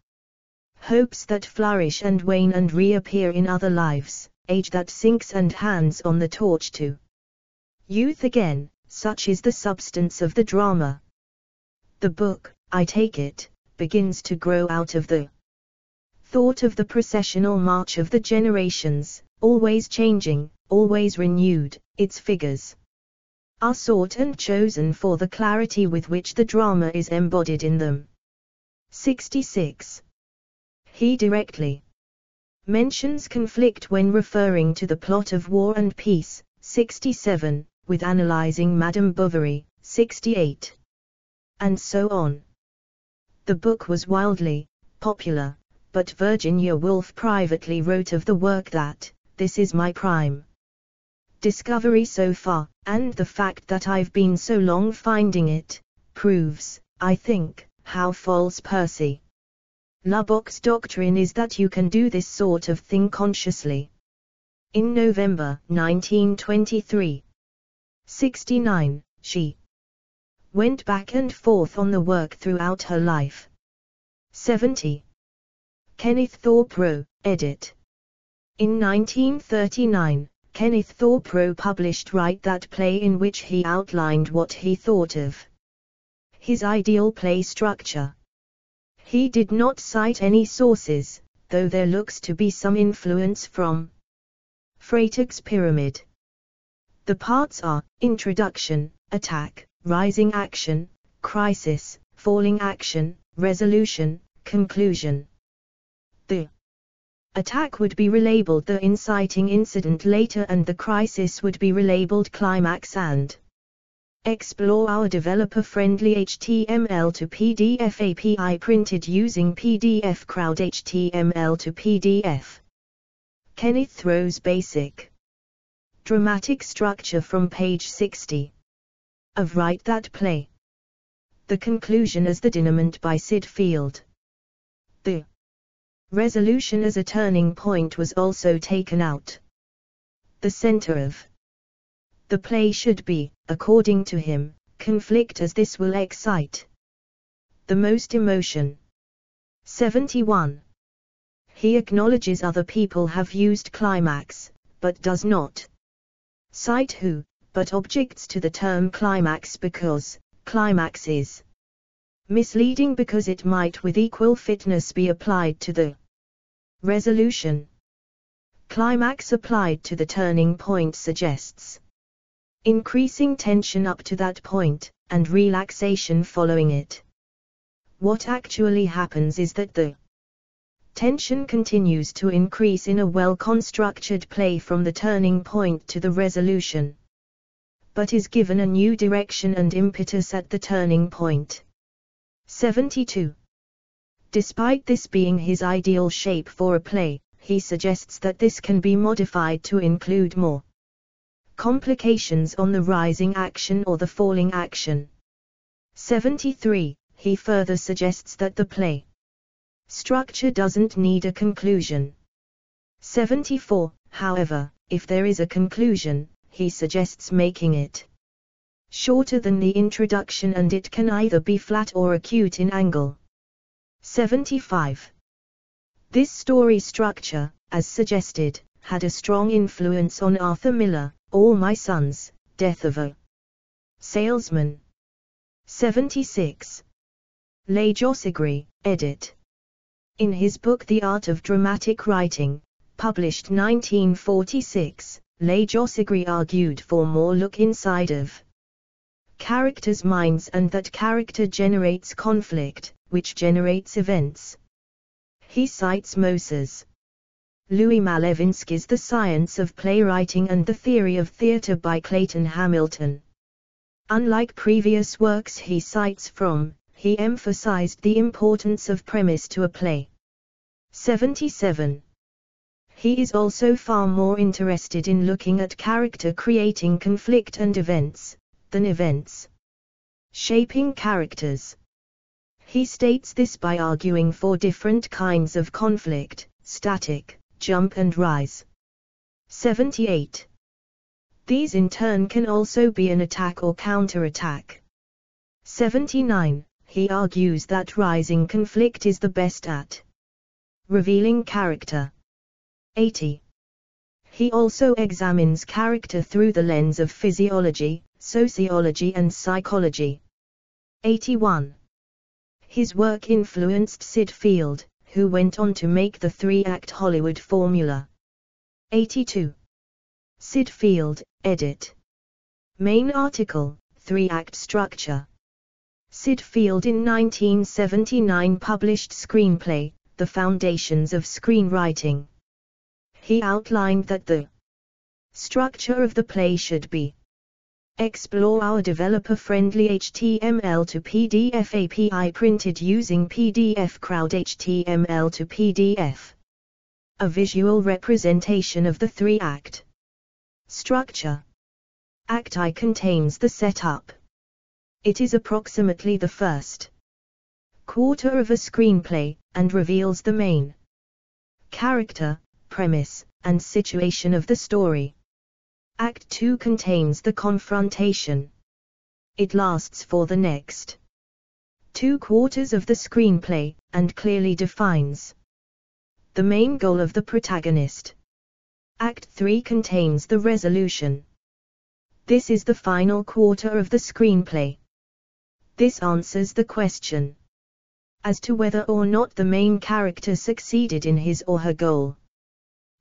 A: hopes that flourish and wane and reappear in other lives, age that sinks and hands on the torch to youth again. Such is the substance of the drama. The book, I take it, begins to grow out of the thought of the processional march of the generations, always changing, always renewed, its figures are sought and chosen for the clarity with which the drama is embodied in them. 66. He directly mentions conflict when referring to the plot of War and Peace, 67, with analyzing Madame Bovary, 68. And so on. The book was wildly popular, but Virginia Woolf privately wrote of the work that, "This is my prime discovery so far, and the fact that I've been so long finding it, proves, I think, how false Percy Lubbock's doctrine is that you can do this sort of thing consciously." In November 1923. 69, she went back and forth on the work throughout her life. 70. Kenneth Thorpe Rowe, edit. In 1939, Kenneth Thorpe Rowe published Write That Play, in which he outlined what he thought of his ideal play structure. He did not cite any sources, though there looks to be some influence from Freytag's pyramid. The parts are: introduction, attack, rising action, crisis, falling action, resolution, conclusion. The attack would be relabeled the inciting incident later, and the crisis would be relabeled climax. And explore our developer-friendly HTML to PDF API printed using PDF Crowd HTML to PDF. Kenneth Rowe's basic dramatic structure from page 60 of Write That Play. The conclusion as the denouement by Sid Field. The resolution as a turning point was also taken out. The center of the play should be, according to him, conflict, as this will excite the most emotion. 71. He acknowledges other people have used climax, but does not cite who, but objects to the term climax because climax is misleading because it might with equal fitness be applied to the resolution. Climax applied to the turning point suggests increasing tension up to that point, and relaxation following it. What actually happens is that the tension continues to increase in a well-constructed play from the turning point to the resolution, but is given a new direction and impetus at the turning point. 72. Despite this being his ideal shape for a play, he suggests that this can be modified to include more complications on the rising action or the falling action. 73. He further suggests that the play structure doesn't need a conclusion. 74. However, if there is a conclusion, he suggests making it shorter than the introduction, and it can either be flat or acute in angle. 75. This story structure, as suggested, had a strong influence on Arthur Miller, All My Sons, Death of a Salesman. 76. Les Jossigry, edit. In his book The Art of Dramatic Writing, published 1946, Les Jossigry argued for more look inside of characters' minds, and that character generates conflict, which generates events. He cites Moses Louis Malevinsky's The Science of Playwriting and the Theory of Theatre by Clayton Hamilton. Unlike previous works he cites from, he emphasized the importance of premise to a play. 77. He is also far more interested in looking at character creating conflict and events, than events shaping characters. He states this by arguing for different kinds of conflict: static, jump and rise. 78. These in turn can also be an attack or counterattack. 79. He argues that rising conflict is the best at revealing character. 80. He also examines character through the lens of physiology, sociology and psychology. 81. His work influenced Sid Field, who went on to make the three-act Hollywood formula. 82. Sid Field, edit. Main article, 3-act structure. Sid Field in 1979 published Screenplay, The Foundations of Screenwriting. He outlined that the structure of the play should be: explore our developer-friendly HTML to PDF API printed using PDF Crowd HTML to PDF. A visual representation of the 3-act structure. Act I contains the setup. It is approximately the first quarter of a screenplay, and reveals the main character, premise, and situation of the story. Act II contains the confrontation. It lasts for the next 2 quarters of the screenplay, and clearly defines the main goal of the protagonist. Act III contains the resolution. This is the final quarter of the screenplay. This answers the question as to whether or not the main character succeeded in his or her goal.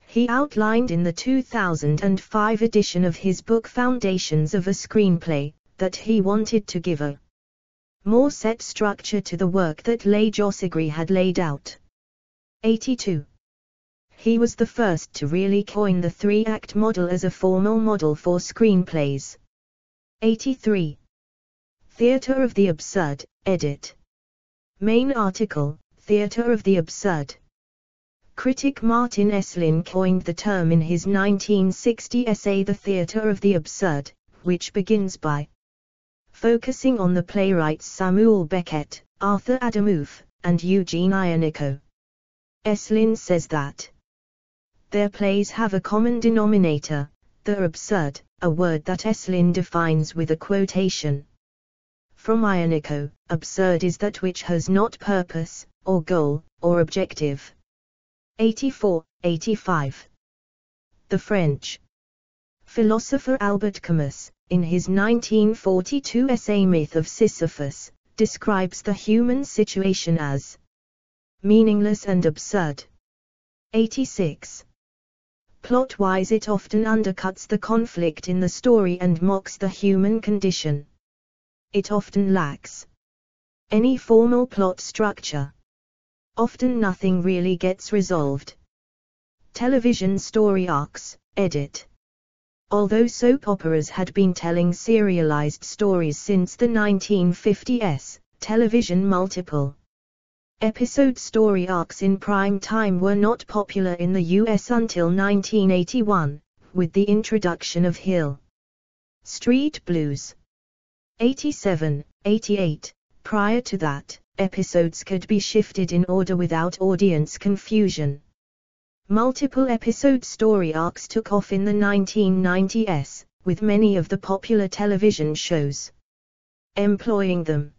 A: He outlined in the 2005 edition of his book Foundations of a Screenplay, that he wanted to give a more set structure to the work that Leigh Josegry had laid out. 82. He was the first to really coin the 3-act model as a formal model for screenplays. 83. Theatre of the Absurd, edit. Main article, Theatre of the Absurd. Critic Martin Esslin coined the term in his 1960 essay The Theatre of the Absurd, which begins by focusing on the playwrights Samuel Beckett, Arthur Adamouf, and Eugene Ionesco. Esslin says that their plays have a common denominator, the absurd, a word that Esslin defines with a quotation from Ionesco: absurd is that which has not purpose, or goal, or objective. 84, 85. The French philosopher Albert Camus, in his 1942 essay Myth of Sisyphus, describes the human situation as meaningless and absurd. 86. Plot-wise, it often undercuts the conflict in the story and mocks the human condition. It often lacks any formal plot structure. Often nothing really gets resolved. Television story arcs, edit. Although soap operas had been telling serialized stories since the 1950s, television multiple episode story arcs in prime time were not popular in the US until 1981, with the introduction of Hill Street Blues. 87, 88. Prior to that, episodes could be shifted in order without audience confusion. Multiple episode story arcs took off in the 1990s, with many of the popular television shows employing them.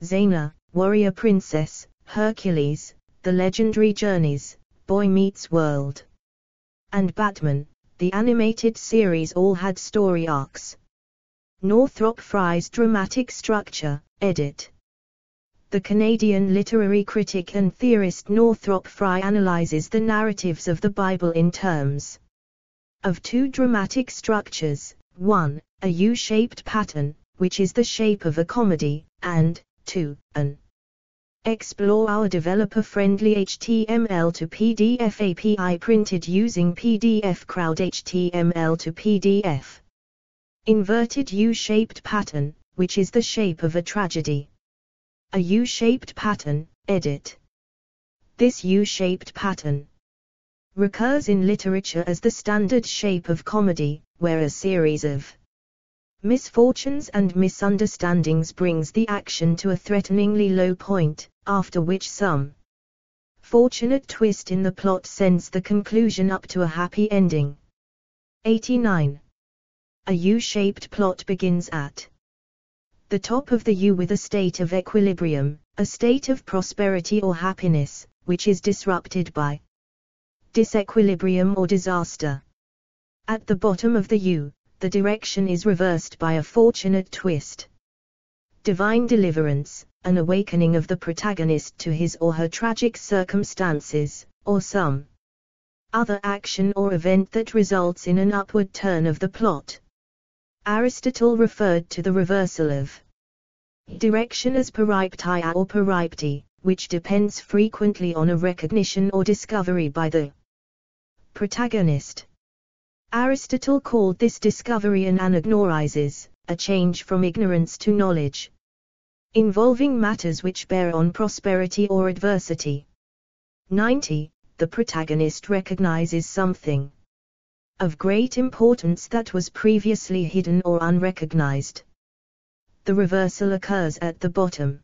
A: Xena, Warrior Princess, Hercules, The Legendary Journeys, Boy Meets World, and Batman, the animated series all had story arcs. Northrop Frye's dramatic structure, edit. The Canadian literary critic and theorist Northrop Frye analyzes the narratives of the Bible in terms of 2 dramatic structures: 1, a U-shaped pattern, which is the shape of a comedy, and 2, an explore our developer-friendly HTML to PDF API printed using PDF Crowd HTML to PDF. Inverted U-shaped pattern, which is the shape of a tragedy. A U-shaped pattern, edit. This U-shaped pattern recurs in literature as the standard shape of comedy, where a series of misfortunes and misunderstandings brings the action to a threateningly low point, after which some fortunate twist in the plot sends the conclusion up to a happy ending. 89. A U-shaped plot begins at the top of the U with a state of equilibrium, a state of prosperity or happiness, which is disrupted by disequilibrium or disaster. At the bottom of the U, the direction is reversed by a fortunate twist. Divine deliverance, an awakening of the protagonist to his or her tragic circumstances, or some other action or event that results in an upward turn of the plot. Aristotle referred to the reversal of direction as peripetia or peripety, which depends frequently on a recognition or discovery by the protagonist. Aristotle called this discovery an anagnorisis, a change from ignorance to knowledge, involving matters which bear on prosperity or adversity. 90. The protagonist recognizes something of great importance that was previously hidden or unrecognized. The reversal occurs at the bottom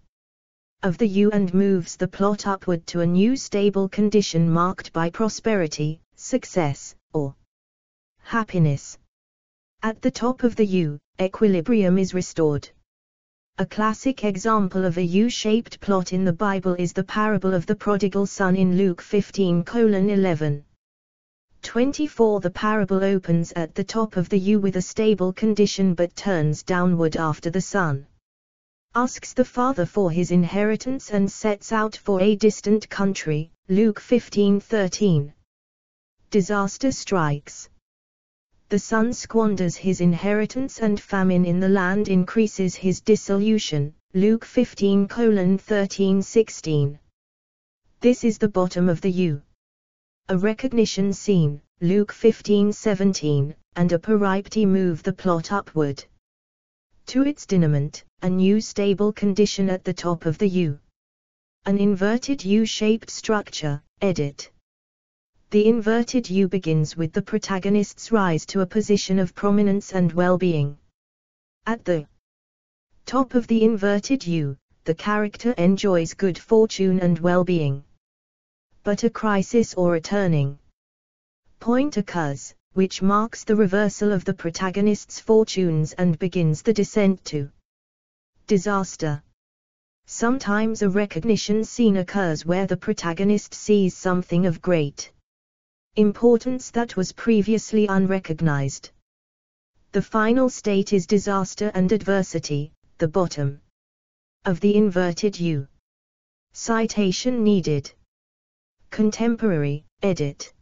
A: of the U and moves the plot upward to a new stable condition marked by prosperity, success, or happiness. At the top of the U, equilibrium is restored. A classic example of a U-shaped plot in the Bible is the parable of the prodigal son in Luke 15:11. 24. The parable opens at the top of the U with a stable condition but turns downward after the son asks the father for his inheritance and sets out for a distant country. Luke 15:13. Disaster strikes. The son squanders his inheritance and famine in the land increases his dissolution. Luke 15:13-16. This is the bottom of the U. A recognition scene, Luke 15:17, and a peripety move the plot upward to its denouement, a new stable condition at the top of the U. An inverted U-shaped structure, edit. The inverted U begins with the protagonist's rise to a position of prominence and well-being. At the top of the inverted U, the character enjoys good fortune and well-being. But a crisis or a turning point occurs, which marks the reversal of the protagonist's fortunes and begins the descent to disaster. Sometimes a recognition scene occurs where the protagonist sees something of great importance that was previously unrecognized. The final state is disaster and adversity, the bottom of the inverted U. Citation needed. Contemporary, edit.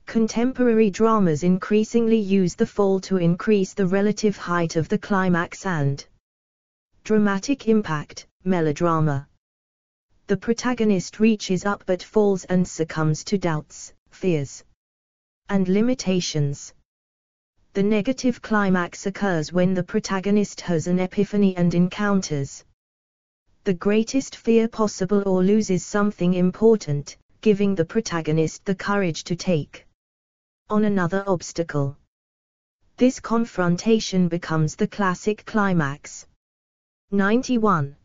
A: Contemporary dramas increasingly use the fall to increase the relative height of the climax and dramatic impact, melodrama. The protagonist reaches up but falls and succumbs to doubts, fears, and limitations. The negative climax occurs when the protagonist has an epiphany and encounters the greatest fear possible or loses something important, giving the protagonist the courage to take on another obstacle. This confrontation becomes the classic climax. 91.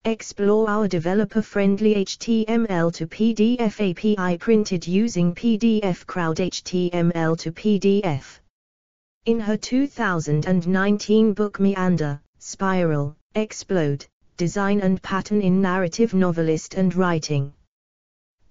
A: Explore our developer-friendly HTML to PDF API printed using PDF Crowd HTML to PDF. In her 2019 book Meander, Spiral, Explode, Design and Pattern in Narrative Novelist and Writing,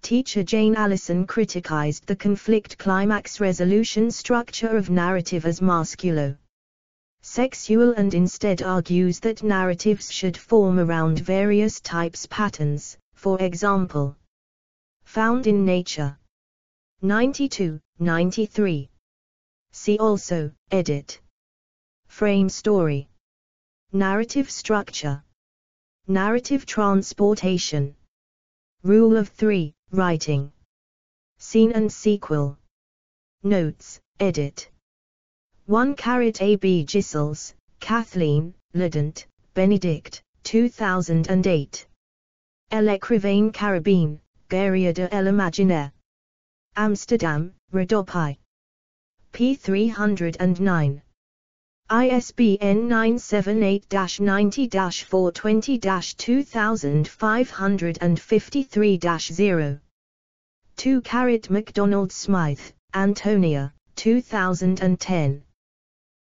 A: teacher Jane Allison criticized the conflict climax resolution structure of narrative as masculo-sexual and instead argues that narratives should form around various types patterns, for example, found in nature. 92, 93. See also, edit. Frame story. Narrative structure. Narrative transportation. Rule of 3, writing. Scene and sequel. Notes, edit. 1 A.B. Gisels, Kathleen, Ledant, Benedict, 2008. L'Écrivain carabine, Guerrier de l'Imaginaire. Amsterdam, Redopai. p. 309. ISBN 978-90-420-2553-0. 2 MacDonald Smythe, Antonia, 2010.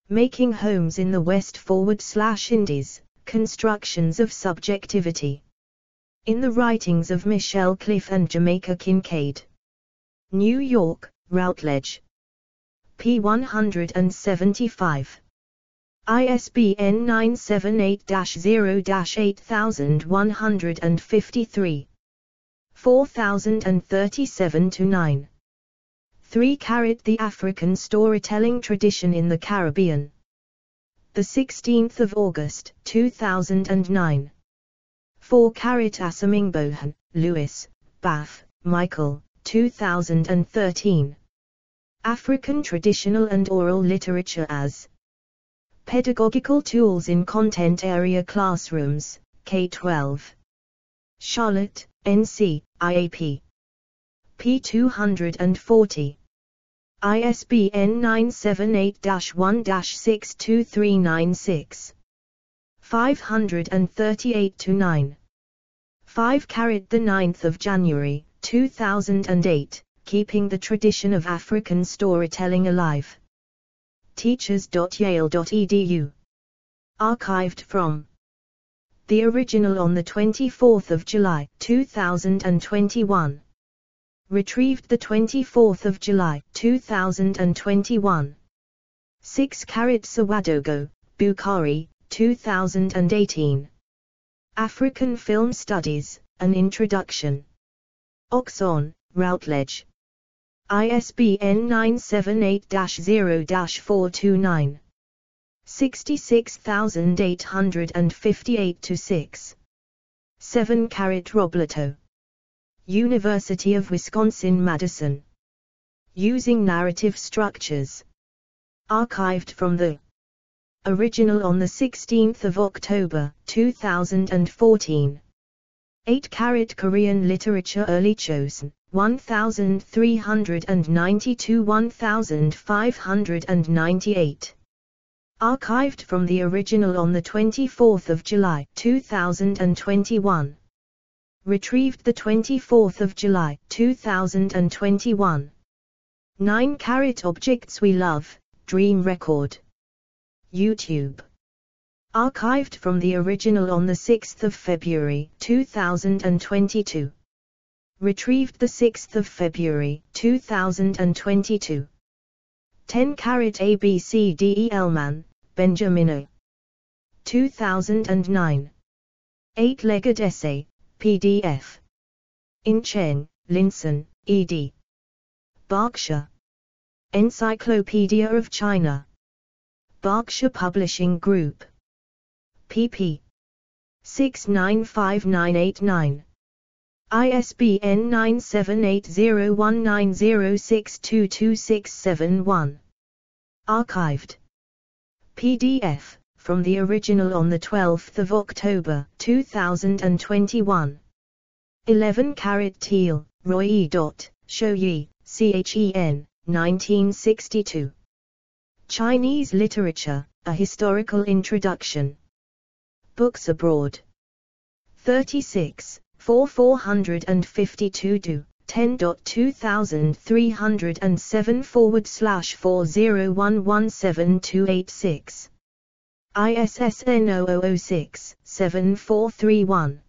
A: Making Homes in the West /Indies, Constructions of Subjectivity. In the Writings of Michelle Cliff and Jamaica Kincaid. New York, Routledge. p. 175. ISBN 978-0-8153. 4037-9. 3 The African Storytelling Tradition in the Caribbean. the 16th of August, 2009. 4 Asamingbohan, Lewis, Bath, Michael, 2013. African Traditional and Oral Literature as Pedagogical Tools in Content Area Classrooms, K-12. Charlotte, NC, IAP. p. 240. ISBN 978-1-62396. 538-9. 5 9th of January, 2008, Keeping the Tradition of African Storytelling Alive. teachers.yale.edu. Archived from the original on the 24th of July, 2021. Retrieved the 24th of July, 2021. 6 Sawadogo, Bukhari, 2018. African Film Studies, An Introduction. Oxon, Routledge. ISBN 978-0-429. 66858-6. 7 Robleto. University of Wisconsin-Madison. Using Narrative Structures. Archived from the original on the 16th of October, 2014. 8 Korean Literature Early Chosen, 1392-1598. Archived from the original on the 24th of July, 2021. Retrieved the 24th of July, 2021. 9 Objects We Love, Dream Record. YouTube. Archived from the original on the 6th of February, 2022. Retrieved the 6th of February, 2022. 10 ABCDE Elman, Benjamino. 2009. 8-legged essay, PDF. In Cheng, Linson, ed. Berkshire. Encyclopedia of China. Berkshire Publishing Group. pp. 695989. ISBN 9780190622671. Archived. PDF, from the original on the 12th of October, 2021. 11 Teal, Roy E. Shoyi, Chen, 1962. Chinese Literature, A Historical Introduction. Books Abroad. 36, 452 10.200307/40117286. ISSN 0006-7431.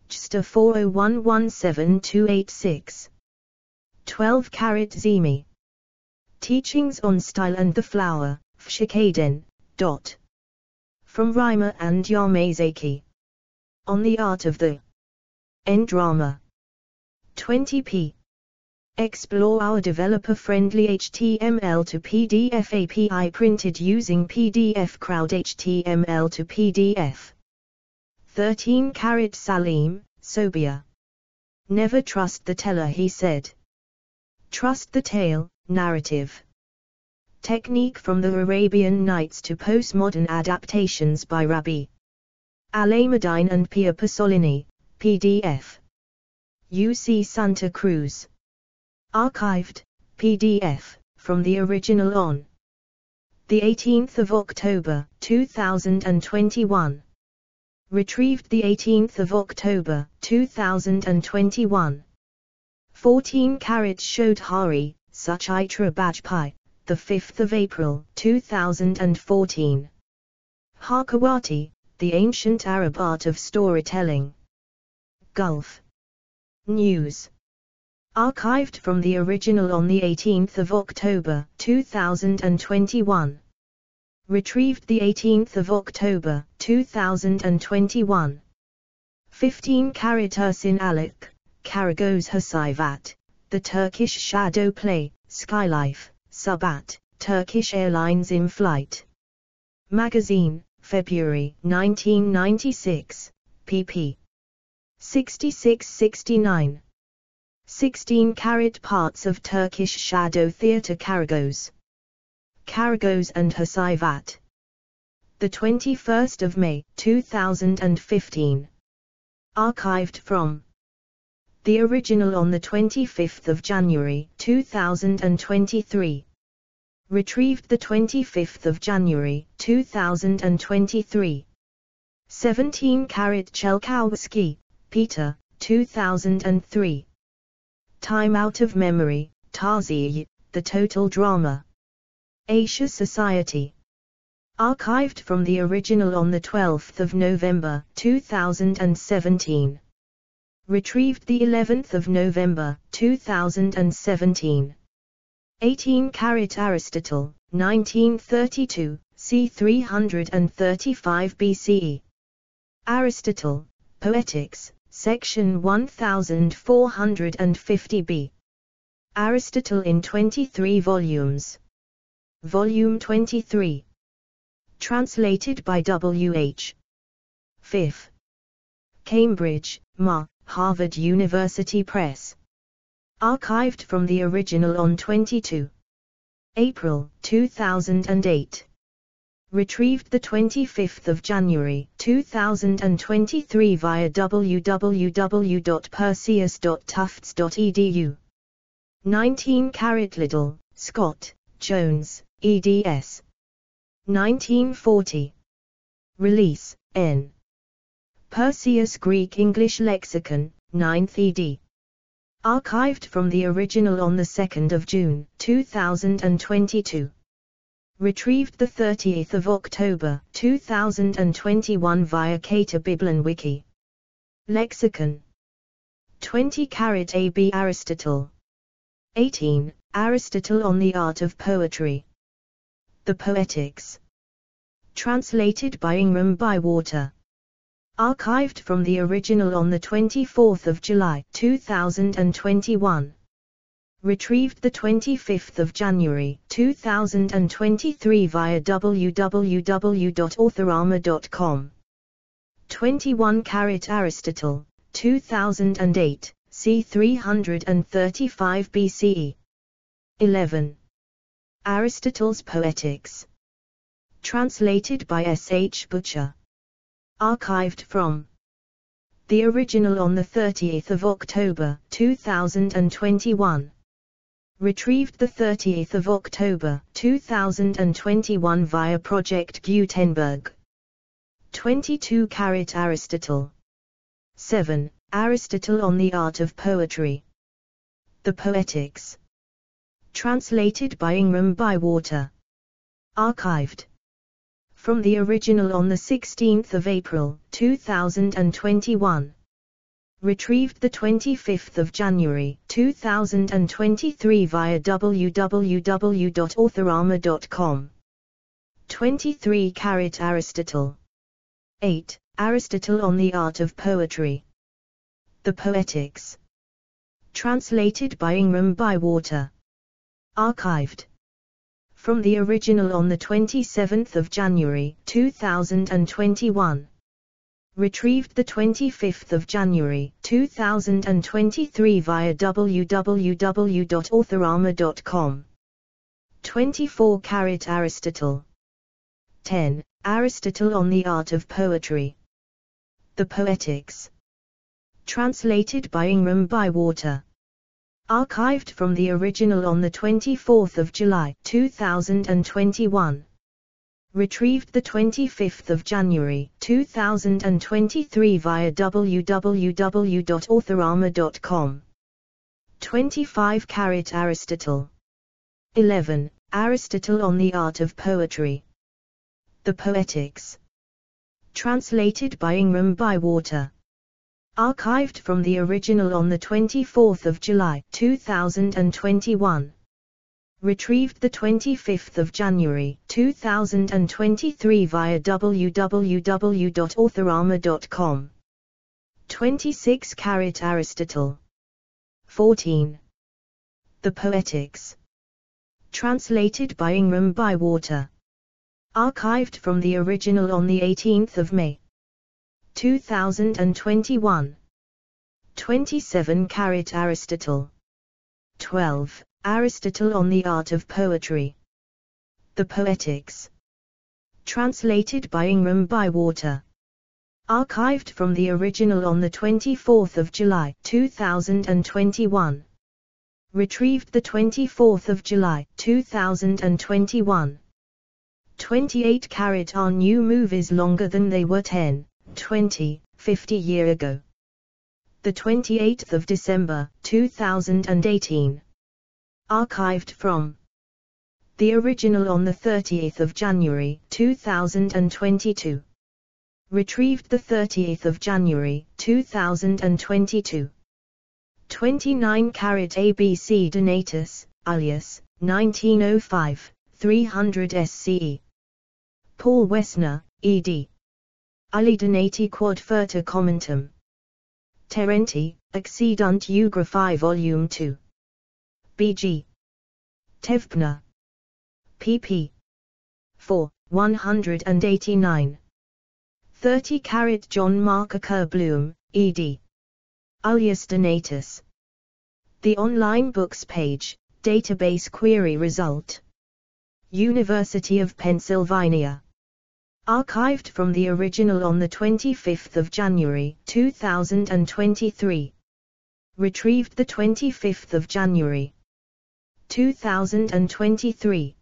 A: JSTOR 40117286. 12 Zimi. Teachings on Style and the Flower, Fshikaden. From Reimer and Yamazaki. On the Art of the N-Drama. 20p. Explore our developer-friendly HTML to PDF API printed using PDF Crowd HTML to PDF. 13 Salim, Sobia. Never trust the teller, he said. Trust the tale, narrative. Technique from the Arabian Nights to postmodern adaptations by Rabbi Alameddine and Pia Pasolini, PDF. UC Santa Cruz. Archived, PDF, from the original on the 18th of October, 2021. Retrieved the 18th of October, 2021. 14 Shodhari, Suchitra Bajpai, the 5th of April, 2014. Hakawati, The Ancient Arab Art of Storytelling. Gulf News. Archived from the original on the 18th of October, 2021. Retrieved the 18th of October, 2021. 15 Ersin Alek, Karagöz Hasayvat, The Turkish Shadow Play, Skylife, Subat, Turkish Airlines in Flight. Magazine, February 1996, pp. 66-69. 16-carat parts of Turkish shadow theatre Karagöz. Karagöz and Hasivat. The 21st of May, 2015. Archived from the original on the 25th of January, 2023. Retrieved the 25th of January, 2023. 17-carat Chelkowski, Peter, 2003. Time Out of Memory, Tazi, The Total Drama. Asia Society. Archived from the original on the 12th of November, 2017. Retrieved the 11th of November, 2017. 18-carat Aristotle, 1932, c. 335 BCE. Aristotle, Poetics, section 1450b. Aristotle in 23 volumes. Volume 23. Translated by W.H. Fifth. Cambridge, Ma, Harvard University Press. Archived from the original on 22 April, 2008. Retrieved the 25th of January, 2023 via www.perseus.tufts.edu. 19-carat Liddell, Scott, Jones, eds. 1940. Release, N. Perseus Greek-English Lexicon, 9th ed. Archived from the original on the 2nd of June, 2022. Retrieved the 30th of October, 2021 via Cater Biblon Wiki. Lexicon. 20-carat AB Aristotle. 18. Aristotle on the Art of Poetry. The Poetics. Translated by Ingram Bywater. Archived from the original on the 24th of July, 2021. Retrieved the 25th of January, 2023 via www.authorama.com. 21-carat Aristotle, 2008, c. 335 BCE. 11. Aristotle's Poetics. Translated by S. H. Butcher. Archived from the original on the 30th of October, 2021. Retrieved the 30th of October, 2021 via Project Gutenberg. 22-carat Aristotle. 7. Aristotle on the Art of Poetry. The Poetics. Translated by Ingram Bywater. Archived from the original on the 16th of April, 2021. Retrieved the 25th of January, 2023 via www.authorama.com. 23-carat Aristotle. 8. Aristotle on the Art of Poetry. The Poetics. Translated by Ingram Bywater. Archived from the original on the 27th of January, 2021. Retrieved the 25th of January, 2023 via www.authorama.com. 24-carat Aristotle. 10. Aristotle on the Art of Poetry. The Poetics. Translated by Ingram Bywater. Archived from the original on the 24th of July, 2021. Retrieved the 25th of January, 2023 via www.authorama.com. 25-carat Aristotle. 11. Aristotle on the Art of Poetry. The Poetics. Translated by Ingram Bywater. Archived from the original on the 24th of July, 2021. Retrieved the 25th of January, 2023 via www.authorama.com. 26-carat Aristotle. 14. The Poetics. Translated by Ingram Bywater. Archived from the original on the 18th of May 2021. 27 Aristotle. 12. Aristotle on the Art of Poetry. The Poetics. Translated by Ingram Bywater. Archived from the original on the 24th of July 2021. Retrieved the 24th of July 2021. 28 Are new movies longer than they were 10, 20, 50 years ago? The 28th of December 2018. Archived from the original on the 30th of January 2022. Retrieved the 30th of January 2022. 29 ABC Donatus, alias 1905, 300 SCE. Paul Wessner, ed. Ali Donati quod furta commentum. Terenti, Accedunt Ugraphi Volume 2. B.G. Tevpner. pp. 4, 189. 30 John Mark Bloom, ed. Alias Donatus. The online books page, database query result. University of Pennsylvania. Archived from the original on the 25th of January 2023. Retrieved the 25th of January 2023.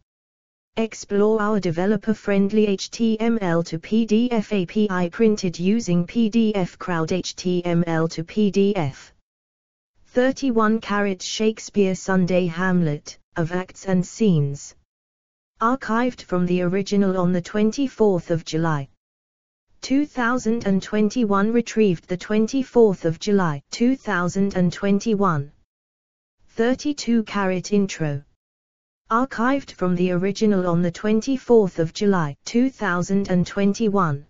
A: Explore our developer-friendly HTML to PDF API printed using PDF Crowd HTML to PDF. 31 Shakespeare Sunday Hamlet, of Acts and Scenes. Archived from the original on the 24th of July 2021. Retrieved the 24th of July 2021. 32 Intro. Archived from the original on the 24th of July 2021.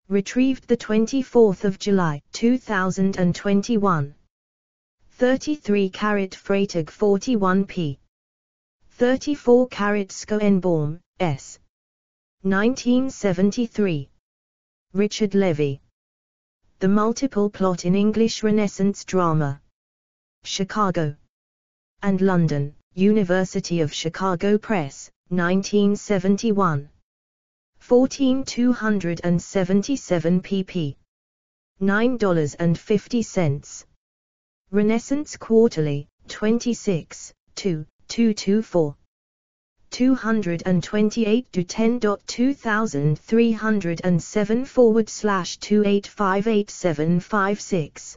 A: Retrieved the 24th of July 2021. 33 Freytag 41p. 34 Schoenbaum, S. 1973. Richard Levy. The Multiple Plot in English Renaissance Drama. Chicago and London, University of Chicago Press, 1971. 14277 pp. $9.50. Renaissance Quarterly, 26, 2. 224. 228 to 10.2307/2858756.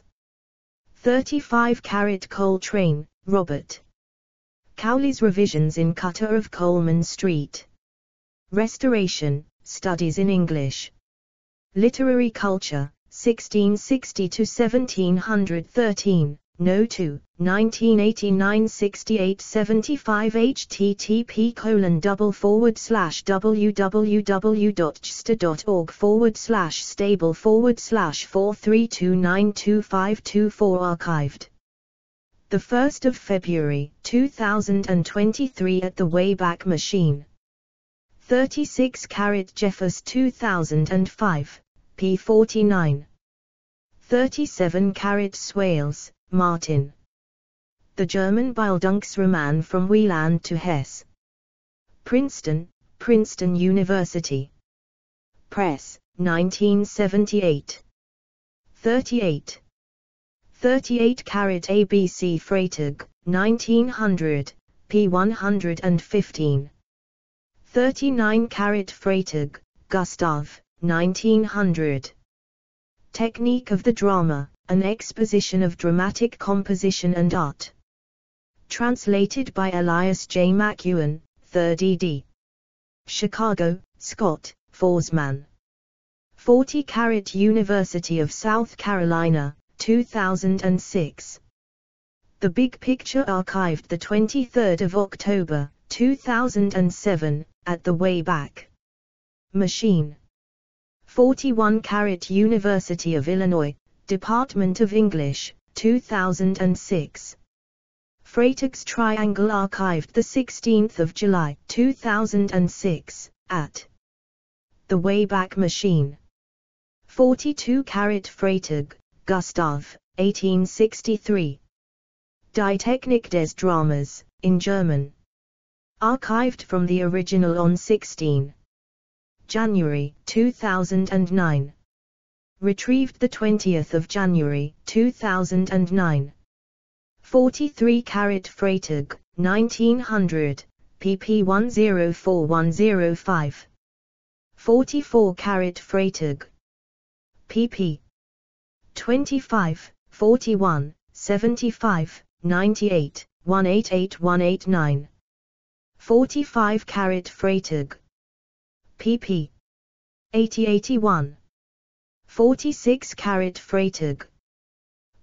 A: 35 Coltrane, Robert. Cowley's Revisions in Cutter of Coleman Street. Restoration, Studies in English. Literary Culture, 1660 to 1713. No. 2, 1989-6875 http://www.stable/stable/432925224 Archived. The 1st of February 2023 at the Wayback Machine. 36 Jeffers 2005, p49. 37 Swales, Martin. The German Bildungsroman from Wieland to Hesse. Princeton, Princeton University Press, 1978. 38 ABC Freytag, 1900, p. 115. 39 Freytag, Gustav, 1900. Technique of the Drama, an Exposition of Dramatic Composition and Art. Translated by Elias J. McEwen, 3rd ed. Chicago, Scott, Forsman. 40 University of South Carolina, 2006. The Big Picture archived the 23rd of October, 2007, at the Wayback Machine. 41 University of Illinois, Department of English, 2006. Freytag's Triangle archived the 16th of July, 2006, at The Wayback Machine. 42 Freytag, Gustav, 1863. Die Technik des Dramas, in German. Archived from the original on 16 January 2009. Retrieved 20th of January 2009. 43 Freytag, 1900, pp 104105. 44 Freytag, pp. 25, 41, 75, 98, 188189. 45 Freytag, pp. 8081. 46 Freytag,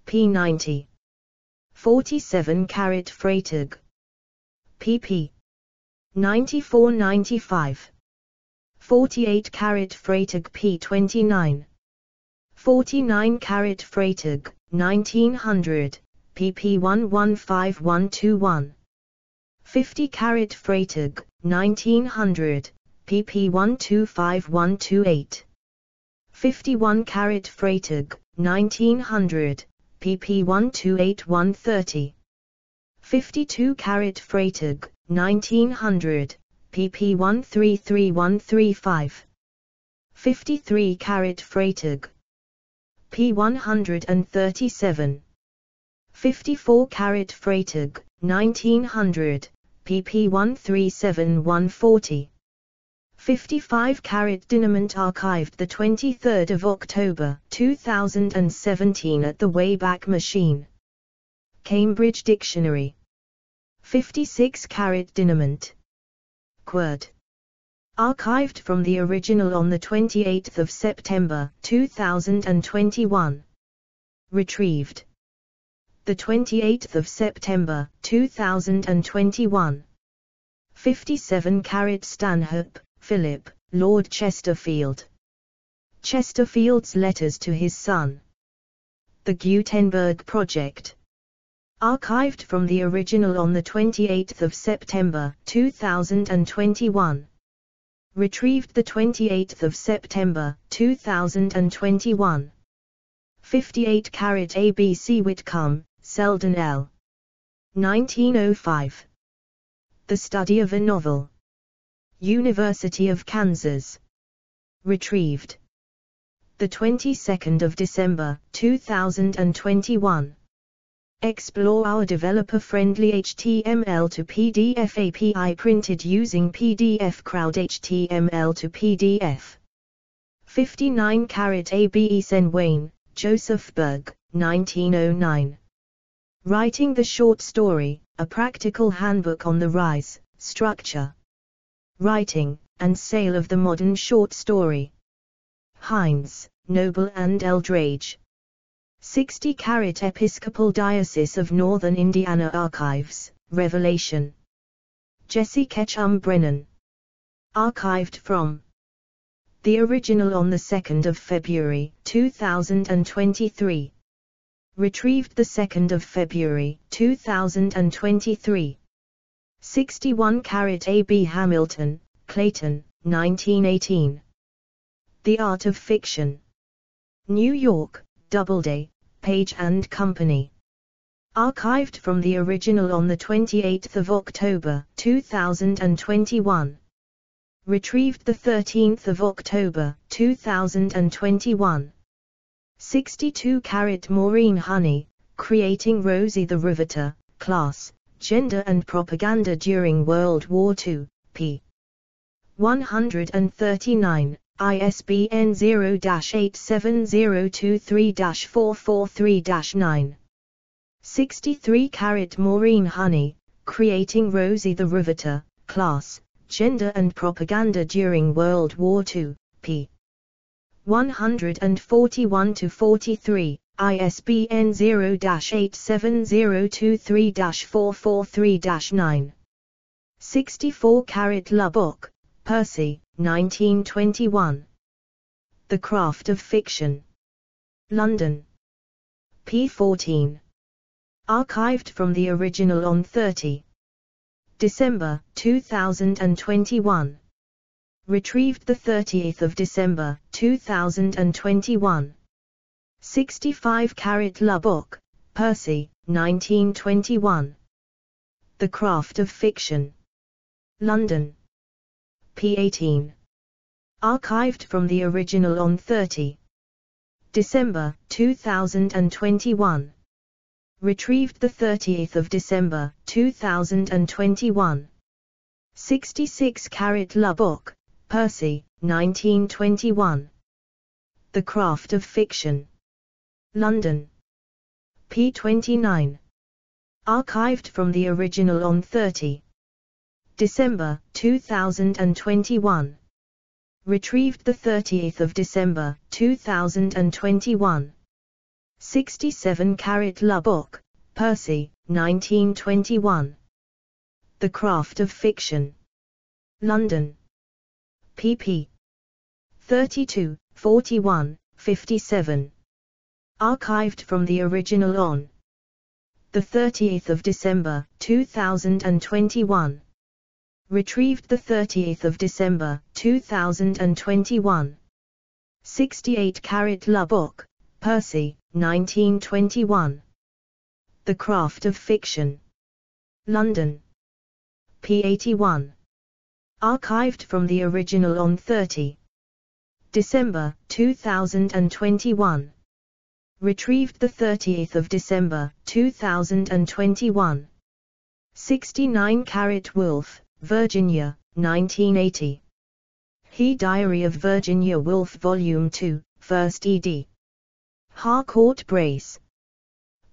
A: p. 90. 47 Freytag, pp. 94-95. 48 Freytag, p. 29. 49 Freytag, 1900, pp. 115121. 50 Freytag, 1900, pp. 125128. 51 Freytag, 1900, pp. 128130. 52 Freytag, 1900, pp. 133135. 53 Freytag, p. 137. 54 Freytag, 1900, pp. 137140. 55 Dynamite archived 23 October 2017 at the Wayback Machine. Cambridge Dictionary. 56 Dynamite. Querd. Archived from the original on 28 September 2021. Retrieved 28 September 2021. 57 Stanhope, Philip, Lord Chesterfield. Chesterfield's letters to his son. The Gutenberg Project. Archived from the original on 28 September 2021. Retrieved 28 September 2021. 58 ABC Whitcomb, Selden L. 1905. The Study of a Novel. University of Kansas. Retrieved 22nd of December 2021. Explore our developer-friendly HTML to PDF API printed using PDF Crowd HTML to PDF. 59 A.B. Wayne, Joseph Berg, 1909. Writing the Short Story, A Practical Handbook on the Rise, Structure, Writing, and Sale of the Modern Short Story. Hines, Noble and Eldridge. 60 Episcopal Diocese of Northern Indiana Archives, Revelation. Jesse Ketchum Brennan. Archived from the original on 2 February 2023. Retrieved 2 February 2023. 61 A.B. Hamilton, Clayton, 1918. The Art of Fiction. New York, Doubleday, Page and Company. Archived from the original on 28 October 2021. Retrieved 13 October 2021. 62 Maureen Honey, Creating Rosie the Riveter, Class, Gender and Propaganda During World War II, p. 139, ISBN 0-87023-443-9. 63 Maureen Honey, Creating Rosie the Riveter, Class, Gender and Propaganda During World War II, p. 141-43, ISBN 0-87023-443-9. 64 Lubbock, Percy, 1921. The Craft of Fiction. London. p. 14. Archived from the original on 30 December 2021. Retrieved the 30th of December, 2021. 65 Lubbock, Percy, 1921. The Craft of Fiction. London. p. 18. Archived from the original on 30 December, 2021. Retrieved the 30th of December, 2021. 66 Lubbock, Percy, 1921. The Craft of Fiction. London. p. 29. Archived from the original on 30 December, 2021. Retrieved the 30th of December, 2021. 67 Lubbock, Percy, 1921. The Craft of Fiction. London. pp. 32, 41, 57. Archived from the original on the 30th of December, 2021. Retrieved the 30th of December, 2021. 68 Lubbock, Percy, 1921. The Craft of Fiction. London. p. 81. Archived from the original on 30 December, 2021. Retrieved the 30th of December, 2021. 69 Woolf, Virginia, 1980. He Diary of Virginia Woolf Volume 2, 1st ed. Harcourt Brace.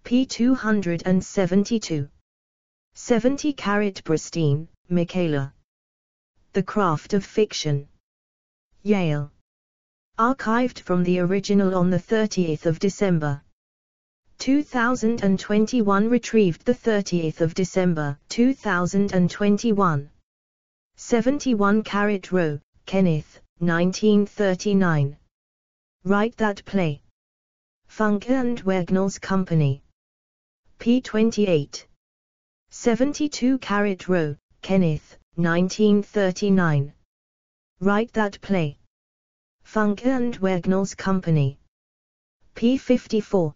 A: p. 272. 70 Bristine, Michaela. The Craft of Fiction. Yale. Archived from the original on the 30th of December, 2021. Retrieved the 30th of December, 2021. 71 Row, Kenneth, 1939. Write That Play. Funke and Wagnalls Company. p. 28. 72 Row, Kenneth, 1939. Write That Play. Funke and Wagnalls Company. p. 54.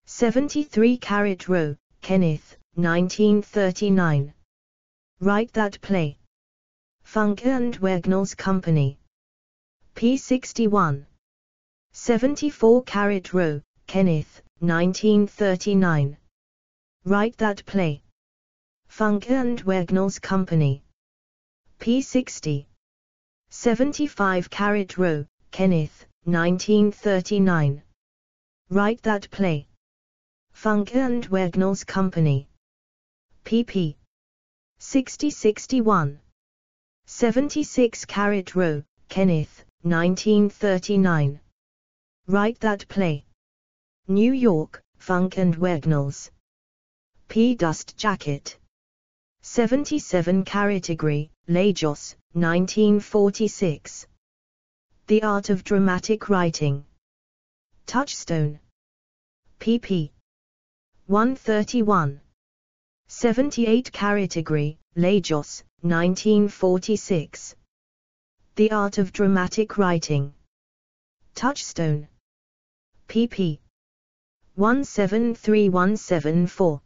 A: 73 Row, Kenneth, 1939. Write That Play. Funke and Wagnalls Company. p. 61. 74 Row, Kenneth, 1939. Write That Play. Funke and Wagnalls Company. p. 60. 75 Row, Kenneth, 1939. Write That Play. Funke and Wagnalls Company. pp. 60-61. 76 Row, Kenneth, 1939. Write That Play. New York, Funke and Wagnalls. p. Dust Jacket. 77 Degree, Lagos, 1946. The Art of Dramatic Writing. Touchstone. pp. 131. 78 Degree, Lagos, 1946. The Art of Dramatic Writing. Touchstone. pp. 173174.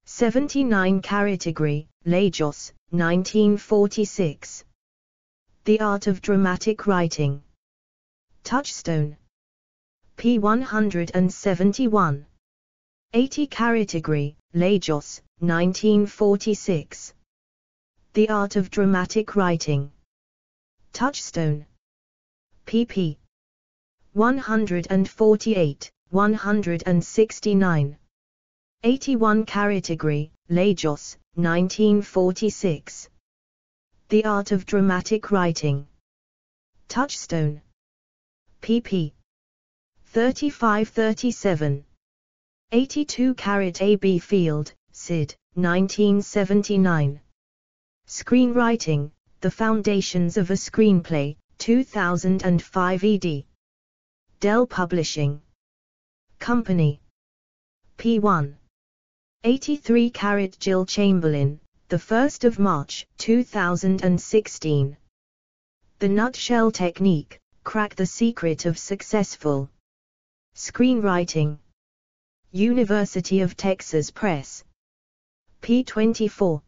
A: 79 Degree, Lagos, 1946. The Art of Dramatic Writing. Touchstone. p. 171. 80 Degree, Lagos, 1946. The Art of Dramatic Writing. Touchstone. pp. 148, 169. 81 Degree, Lagos, 1946. The Art of Dramatic Writing. Touchstone. pp. 35-37. 82 A.B. Field, Sid, 1979. Screenwriting, The Foundations of a Screenplay, 2005 ed. Dell Publishing Company. p. 1. 83 Jill Chamberlain, 1 March, 2016. The Nutshell Technique, Crack the Secret of Successful Screenwriting. University of Texas Press. p24.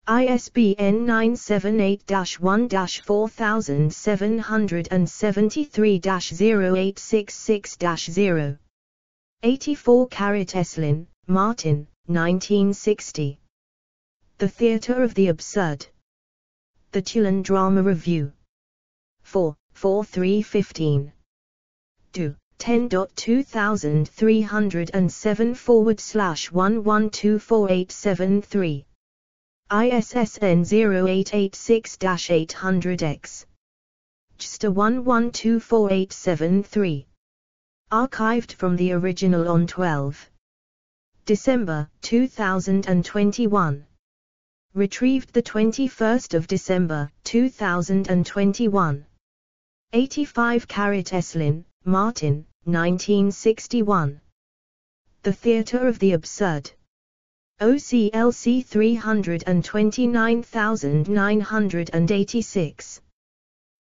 A: ISBN 978-1-4773-0866-0. 84 Eslin, Martin, 1960. The Theatre of the Absurd. The Tulane Drama Review. 4-315. Do. 10.2307/11248773. ISSN 0886-800X. JSTA 11248773. Archived from the original on 12 December 2021. Retrieved 21 December 2021. 85 Eslin, Martin, 1961. The Theatre of the Absurd. OCLC 329986.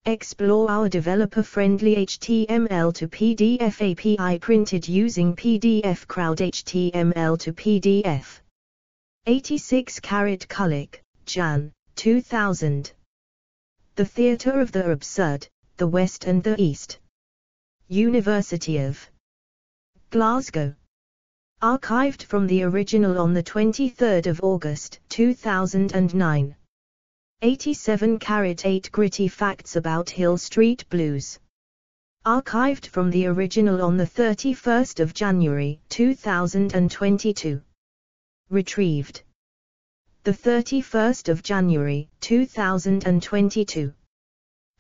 A: Explore our developer-friendly HTML to PDF API printed using PDF Crowd HTML to PDF. 86 Kulik, Jan, 2000. The Theatre of the Absurd, the West and the East. University of Glasgow. Archived from the original on 23 August 2009. 87 8 Gritty Facts About Hill Street Blues. Archived from the original on 31 January 2022. Retrieved 31 January 2022.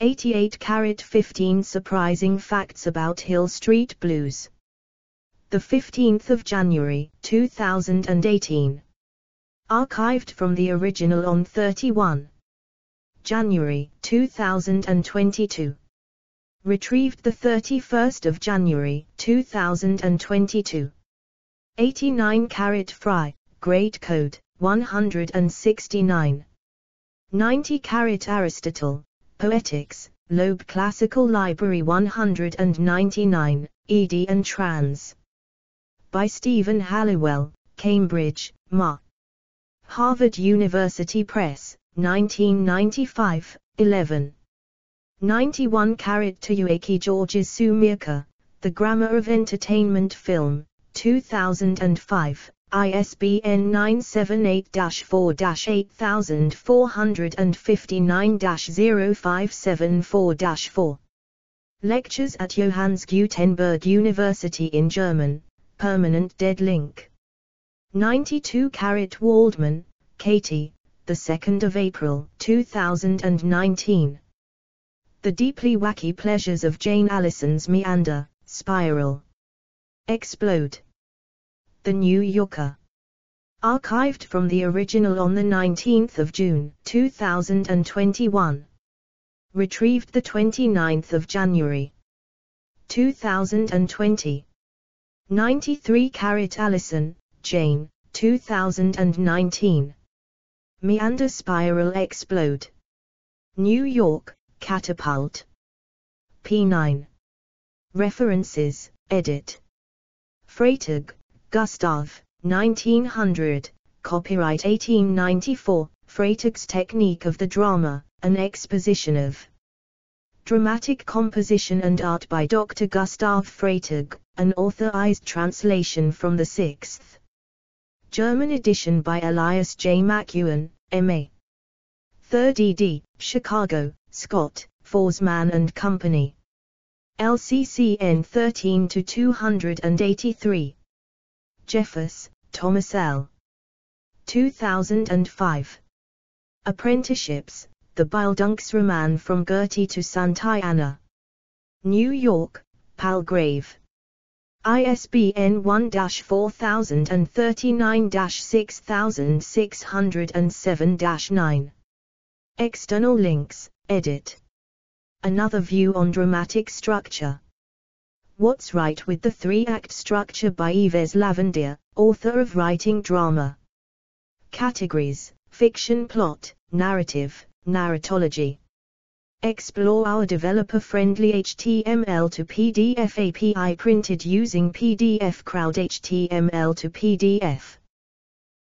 A: 88 15 Surprising Facts About Hill Street Blues. 15 January 2018. Archived from the original on 31 January 2022. Retrieved 31 January 2022. 89 Fry, Great Code, 169. 90 Aristotle, Poetics, Loeb Classical Library 199, ed. and trans. By Stephen Halliwell, Cambridge, Ma. Harvard University Press, 1995, 11. 91 Tayuaki Georges Sumirka, The Grammar of Entertainment Film, 2005, ISBN 978-4-8459-0574-4. Lectures at Johannes Gutenberg University in German, permanent dead link. 92 Waldman, Katie, the 2nd of April 2019. The Deeply Wacky Pleasures of Jane Allison's Meander, Spiral. Explode. The New Yorker. Archived from the original on 19 June 2021. Retrieved 29 January 2020. 93 Allison, Jane, 2019. Meander Spiral Explode. New York, Catapult. p9. References, edit. Freytag, Gustav, 1900, copyright 1894, Freytag's Technique of the Drama, an exposition of dramatic composition and art by Dr. Gustav Freytag, an authorized translation from the 6th German edition by Elias J. McEwen, M.A. 3rd ed., Chicago, Scott, Forsman and Company. LCCN 13-283. Jeffers, Thomas L. 2005. Apprenticeships, The Bildungsroman from Gertie to Santayana. New York, Palgrave. ISBN 1-4039-6607-9. External links, edit. Another view on dramatic structure. What's Right with the Three-Act Structure by Yves Lavandier, author of Writing Drama. Categories: Fiction, Plot, Narrative, Narratology. Explore our developer-friendly HTML to PDF API printed using PDF Crowd HTML to PDF.